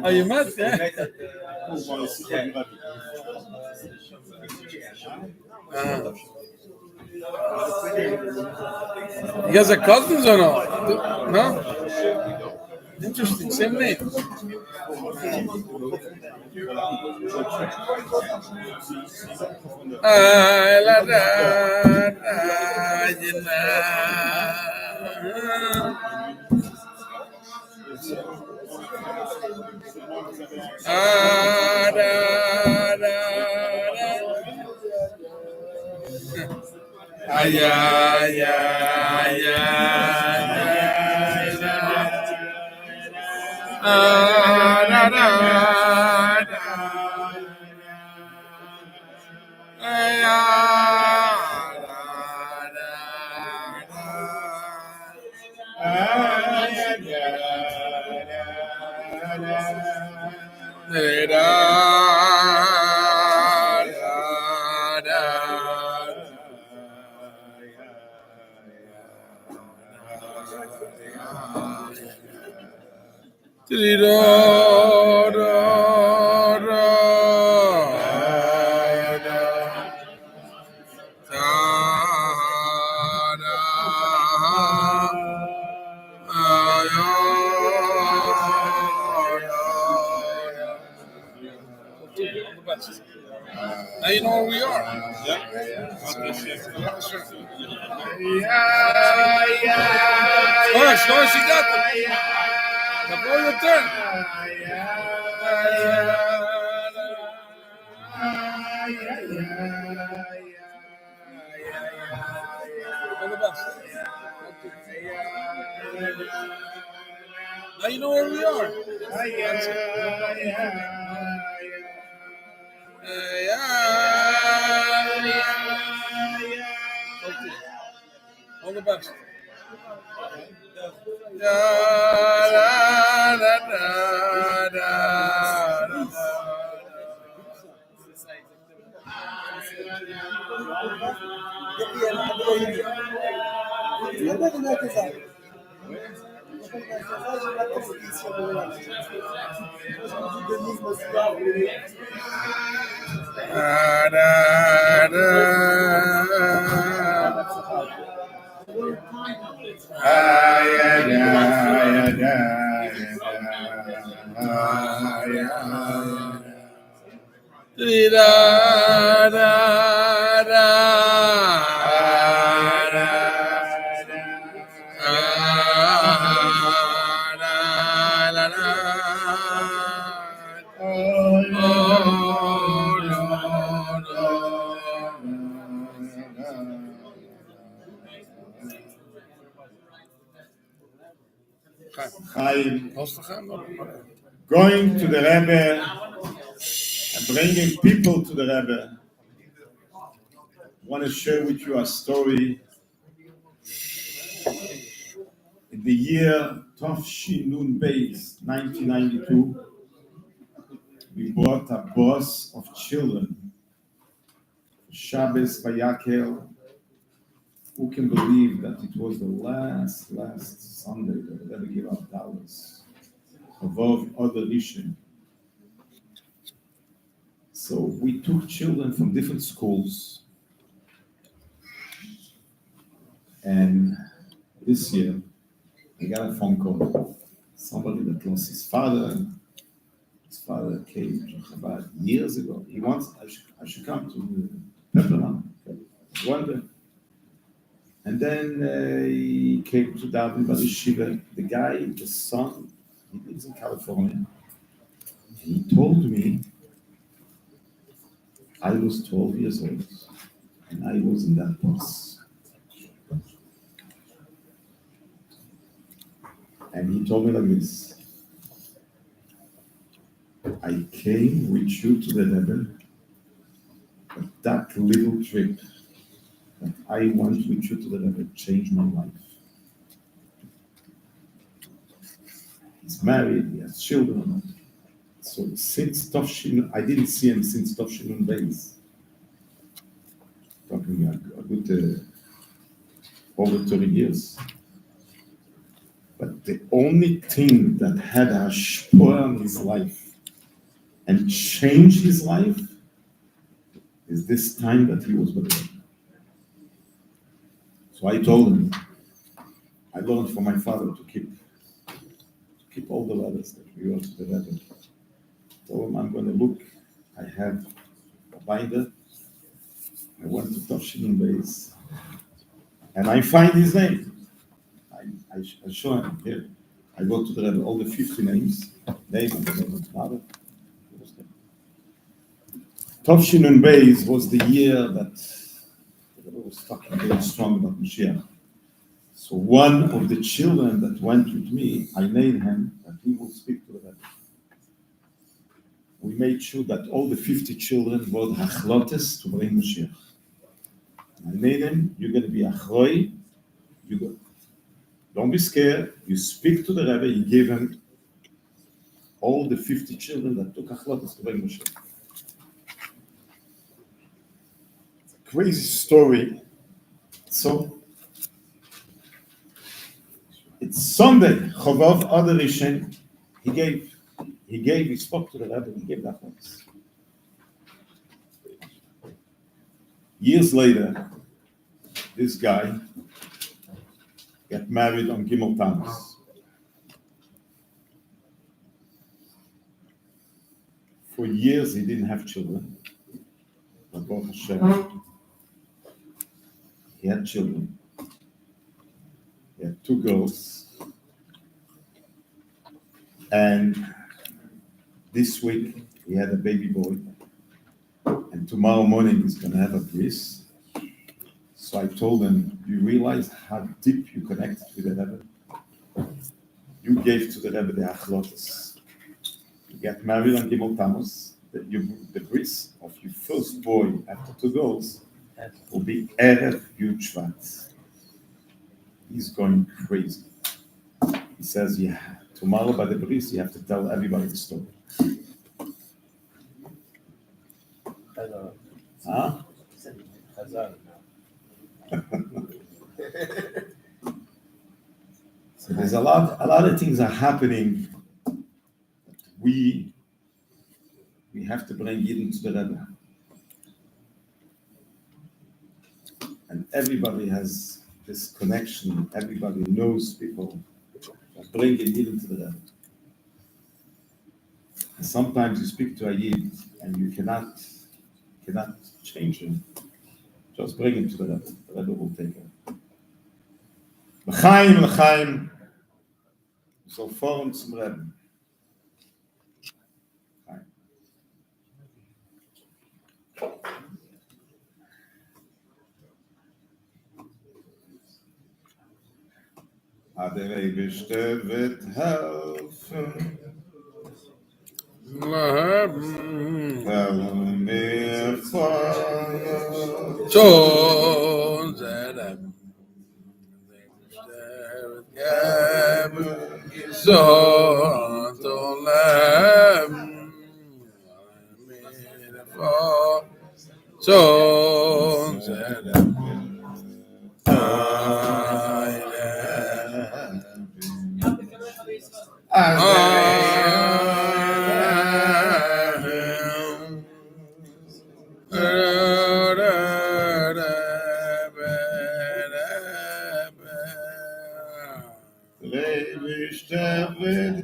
Oh, you met? Yeah. You guys are cousins or no? No? Interesting, same name. Now you know where we are. Slow, you got them. Now blow your turn. All the best. Now you know where we are. All the best. Going to the Rebbe and bringing people to the Rebbe. I want to share with you a story. In the year Tafshinun Beis, 1992, we brought a bus of children. Shabbos Vayakel. Who can believe that it was the last Sunday that we ever gave out dollars above other issue? So we took children from different schools, and this year I got a phone call. Somebody that lost his father, his father came to Chabad years ago. He wants I should come to Lebanon. Wonder. And then he came to Daven by the Shiva. The guy, the son, he lives in California. He told me I was 12 years old and I was in that bus. And he told me like this: I came with you to the Rebbe, but that little trip that I went with you to the Rebbe changed my life. He's married, he has children. So since Tovshin, I didn't see him since Tovshin days. Talking a good over 30 years. But the only thing that had a shpor on his life and changed his life is this time that he was with him. So I told him, I learned from my father to keep all the letters that we wrote to the Rebbe. Told him, I'm going to look. I have a binder. I went to Tovshin Beis, and I find his name. I show him here. I go to the Rebbe, all the 50 names, name and the name of the father. Tovshin Beis was the year that the Rebbe was talking very strong about Mashiach. So one of the children that went with me, I named him that he will speak to the Rebbe. We made sure that all the 50 children wrote hachlotes to bring Mashiach. I made him, you're going to be achroi, you go. Don't be scared, you speak to the Rebbe. He gave him all the 50 children that took hachlotes to bring Mashiach. It's a crazy story. So, it's Sunday, Chovav Adar Rishon, he spoke to the Rebbe, he gave that hachlotes. Years later, this guy got married on Gimel Tammuz. For years, he didn't have children. But Baruch Hashem, he had children. He had 2 girls. And this week, he had a baby boy. And tomorrow morning, he's going to have a bris. So I told him, you realize how deep you connected with the Rebbe? You gave to the Rebbe the achlotes. You get married on Gimel Tammuz. The bris of your first boy after 2 girls will be Erev Yud Shvat. He's going crazy. He says, yeah, tomorrow by the bris, you have to tell everybody the story. Huh? So there's a lot of things are happening. We have to bring Yidden to the Rebbe. And everybody has this connection. Everybody knows people that bring Yidden to the Rebbe. And sometimes you speak to a Yid and you cannot change him. Just bring him to the Rebbe. The Rebbe will take him. L'chaim, so fahren zum Rebbe. Der Rebbe wird helfen. Wenn wir fallen, schon sein so to lem so sein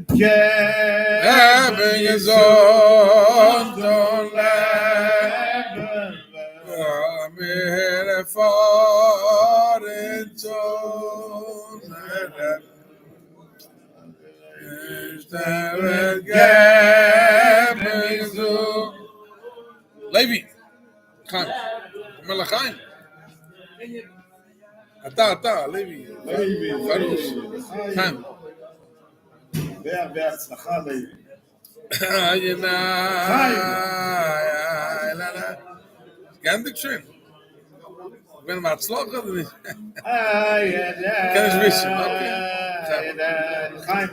Geben so I'm here for it all. Levi, Chaim, אומר לחיים. אתה, לוי. פרוש, חיים. בהצלחה, לוי. Ganz schön. Wenn man Zloch hat, nicht. Kann ich wissen, okay. Chaim.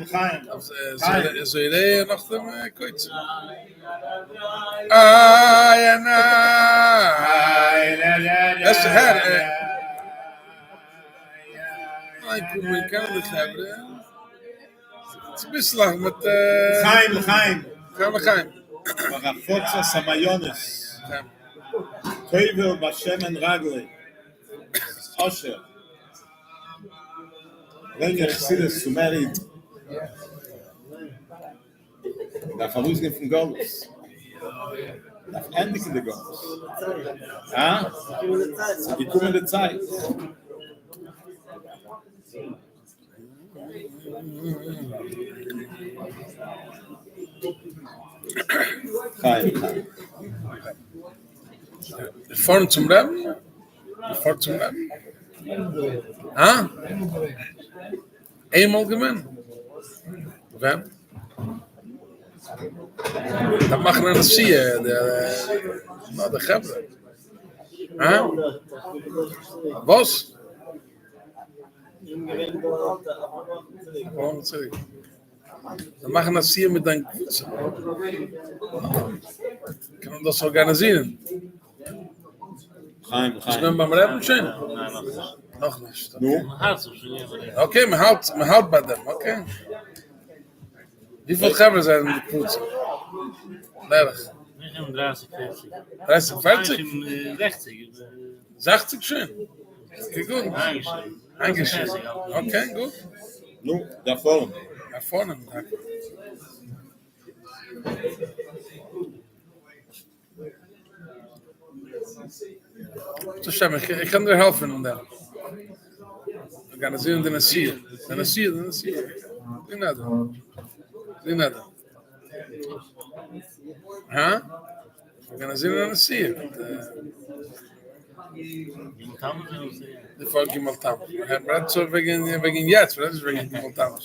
So Idee noch dem Kreuz. Das ist her. Ich kann nicht haben. Es ist ein bisschen mit... Chaim. Chaim. Barafotza Samayonis. Toivel Bashemen Ragle. Osher. Wenn ihr Chassidus zu married. Darf ausgehen von Golus. Darf endlich in der Golus. Ja? Die kommende Zeit. Chaim. Vorn zum Rabbi? Einmal gewinnen. Wen? Dat mag naar de zie, de Gebra. Was? Waarom zeg ik? Dat mag naar zie met een koets. Kan dat zo organiseren? Chaim. Ich bin beim Reben schön. Noch nicht. Okay, man halt bei dem, okay. Wie viel Gäber sind in die Putze? Leider. 30, 40? 60 schön. Okay, gut. Eingeschön. Okay, gut. Nu, da vorne. Da vorne, danke. Ich kann dir helfen um das. Wir gaan zien de Nasier. De Nasier. Doe nada. Ha? Wir gaan zien de Nasier. De Volk Gimaltam. Wir haben gerade so wegen jetzt, das ist wegen Gimaltam.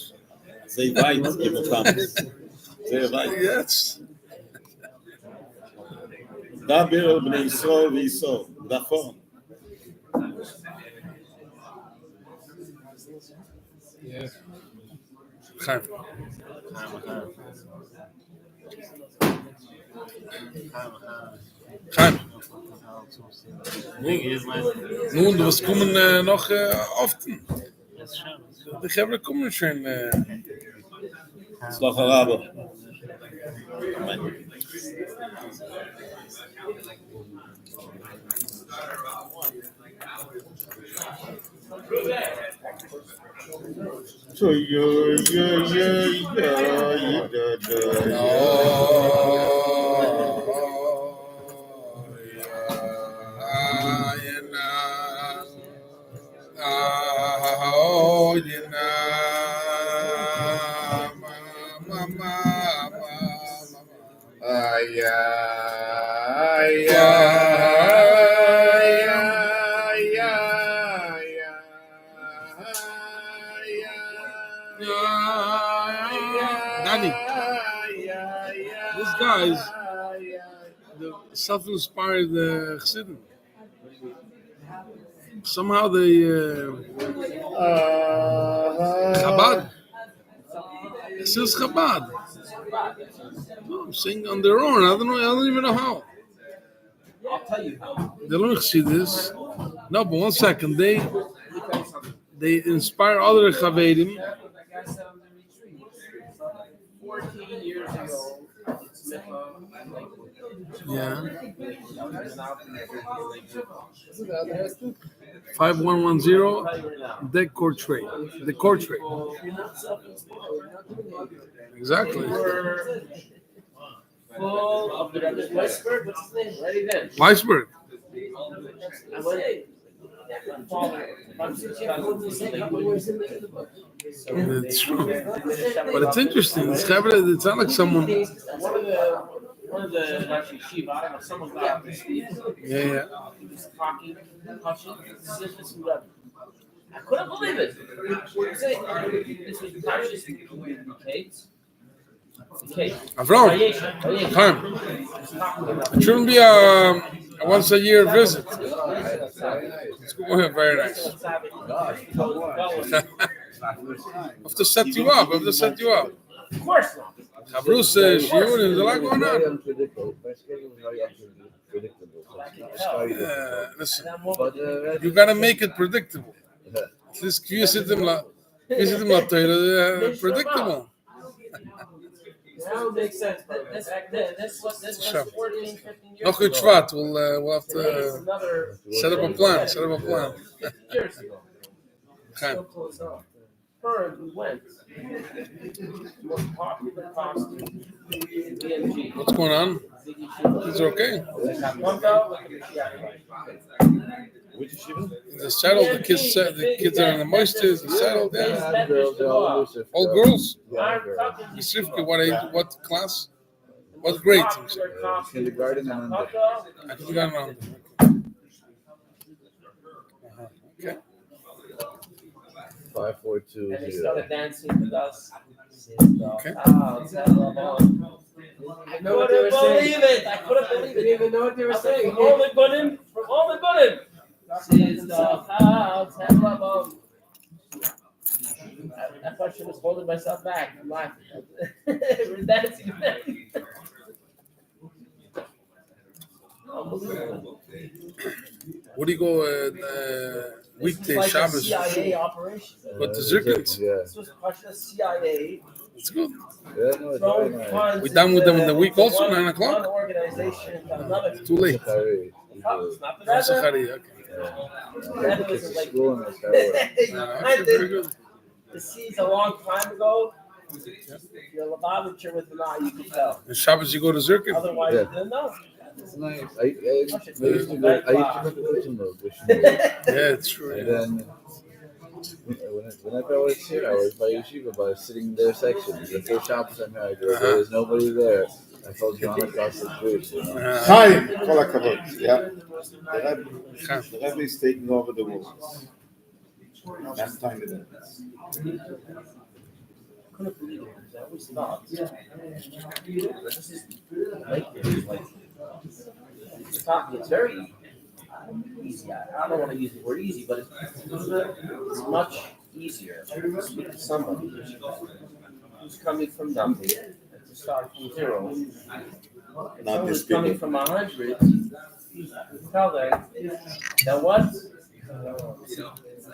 Sehr weit, Gimaltam. Sehr weit. Jetzt. Da wäre Bnei Yisrael wie so. Da vorne. Chaim. Nun, du wirst kommen noch oft. Die Gäber kommen schon. Slach Rabbi. Amen. So Danny, these guys, the self-inspired Chassidim, somehow they Chabad. It says Chabad. No, sing on their own. I don't even know how. I'll tell you how. They don't see this. No, but 1 second. They inspire other Chavedim. That guy said on the retreat. 14 years ago, it's Yeah. 5110 decor trade. Exactly. full of the Weisberg. What's his name? Ready then. Weisberg. I went. My father, It's true. But it's interesting. It's not like someone. One of the actually yeshiva, I don't know, someone got up this week. Yeah. He was talking, touching, I couldn't believe it. This was Pashas Kate. Avram. It shouldn't be a once a year visit. It's very nice. I have to set you up. Of course not. Bruce, there's a lot going on. Listen, you gotta make it predictable. At least predictable. That makes sense. This was 14, 15 years Noch Yud Shvat, we'll have to set up a plan. 50 years ago. Okay. Still closed off. We went. Most popular costume in BMG. What's going on? Things are okay. Which yeshiva? They're settled. The kids are in the moistures. They're settled. Yeah. All girls. What class? What grade? Kindergarten and under. Kindergarten. Okay. 5420. And they started dancing with us. Okay. I couldn't believe it. I didn't even know what they were saying. From all the good. I thought she was holding myself back. I'm laughing. We're dancing. What do you go weekday like Shabbos? CIA operation. But the Zirkins. Yeah. This was Russia's CIA. It's good. Yeah, no, it's very nice. We done with them in the week also, 9 One o'clock? organization, another. Too late. Sorry. It's not the That's a weather. Hari, okay. I kids to school and it's that Very good. The sea's a long time ago. You're Lubavitcher with an eye, you can tell. And Shabbos you go to Zirkin? Otherwise, Yeah. you didn't know. It's nice. I used to go to Luxembourg. Yeah, it's true. And then whenever I was here, I was by yeshiva, but I was sitting in their section. The first Shabbos I met, there was nobody there. I felt drawn across the street. Chaim, kol hakavod. Yeah. The Rebbe is taking over the world. That's time it is. I couldn't believe it. I always thought. This is like it's very easy. I don't want to use the word easy, but it's much easier to speak to somebody who's coming from nothing and to start from zero. Someone who's coming from 100, you tell them that what?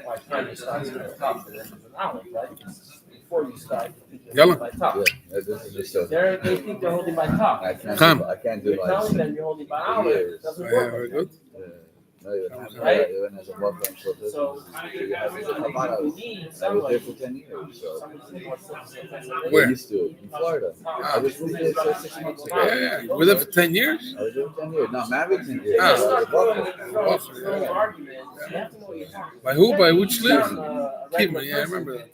Why can't you start from the top and then from knowledge, right? Before you start Yalla. by top. Yeah, this is just so. They think they're holding by top. I can't do You're telling them you're holding by knowledge. It doesn't Yeah, work. very good. Right? Even as a Muslim, So you need I was there somebody. for 10 years. So. Where? I used to in Florida. I just moved there 6 months ago. Yeah. You were there for 10 years? I was there for 10 years. No, married 10 years. Ah. I was a Muslim. Throwing arguments. You have to know what you're talking By who? By which about. live? Kidman, yeah, I remember that.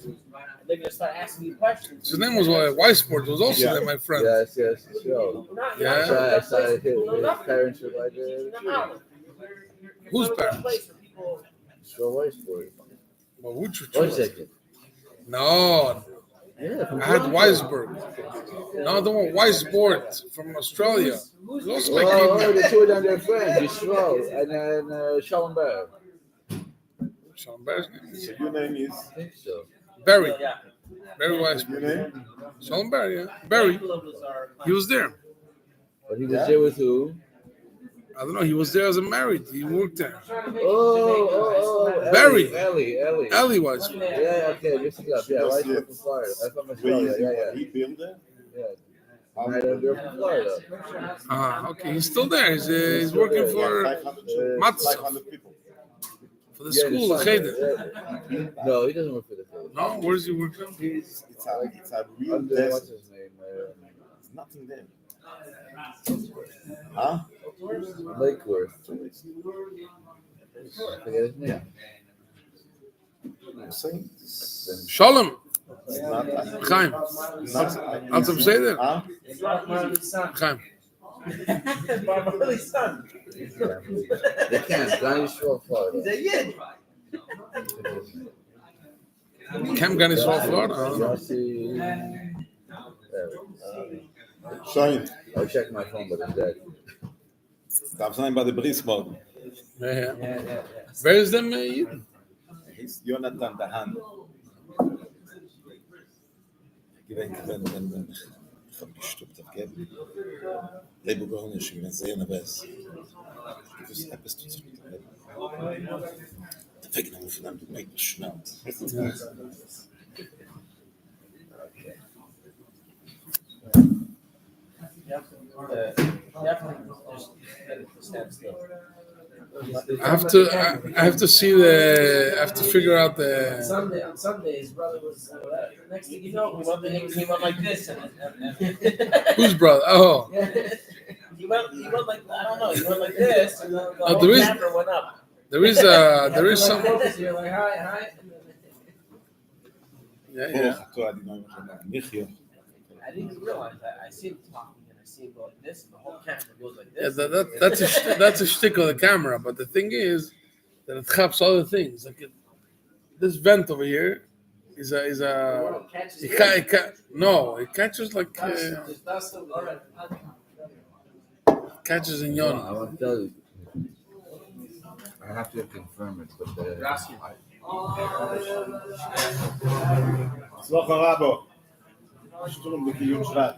They're going to start asking you questions. His name was Weisport, was also there, my friend. Yes, sure. Yeah. So I saw his parents were like, Whose parents? so what's for it? Well, which 1 second. No, Yeah, I had Weisberg. No, the one Weisbort from Australia. He's also my Oh, kidman. the two of them, their friends, Yisrael, and then Shalom Ber. Sean Barry's name? So your name is? I think so. Barry. Barry Your Weisberg. name? Sean Barry, yeah. Barry. He was there. But he was there with who? I don't know. He was there as a married. He worked there. Oh, Barry. Ellie. Ellie was. Yeah, okay, listen up. Yeah, right from Florida. I'm from Australia. Yeah. He built there? Right over from Florida. Okay. He's still there. He's working for 500 Matzah. 500 people. For the school, the Cheder. No, he doesn't work for the Philippines. No, where does he work? It's a real Under, what's desert. his name? There's nothing there. Huh? Lake Worth. forget his name. Shalom. Not, Chaim. not, Als hem zei er. Huh? It's Rock Marley's son. Chaim. Rock Marley's son. They can't. Dinosaur He's Florida. a Yid. Camp Gun is all Florida. Yossi. Shine. I checked my phone, but it's dead. Darf sein bei der Briefsmorgen. Yeah. Where is them? Yidden? He's Jonathan Dahan. Wenn ich hab gestoppt auf Geben. Lebe gar nicht, ich bin sehr nervös. Ich wusste, etwas tut sich mit dem Leben. Der Wegnahmen von einem, du merkst, es schmerzt. I have to see I have to figure out the. On Sunday, his brother was. Next thing you know, he went like this. Whose brother? Oh. He went like, I don't know, he went like this, and the whole there is- camera went up. There is some. You're like, hi. Yeah. I didn't realize that. I see him talking, and I see him go like this, and the whole camera goes like Yeah, this. that's a shtick of the camera, but the thing is that it helps other things. Like this vent over here is a no, it catches like catches in yon. I want to tell you. I have to confirm it, but the Raskin. Slocha Rabo. Sturm mit Yud Shvat.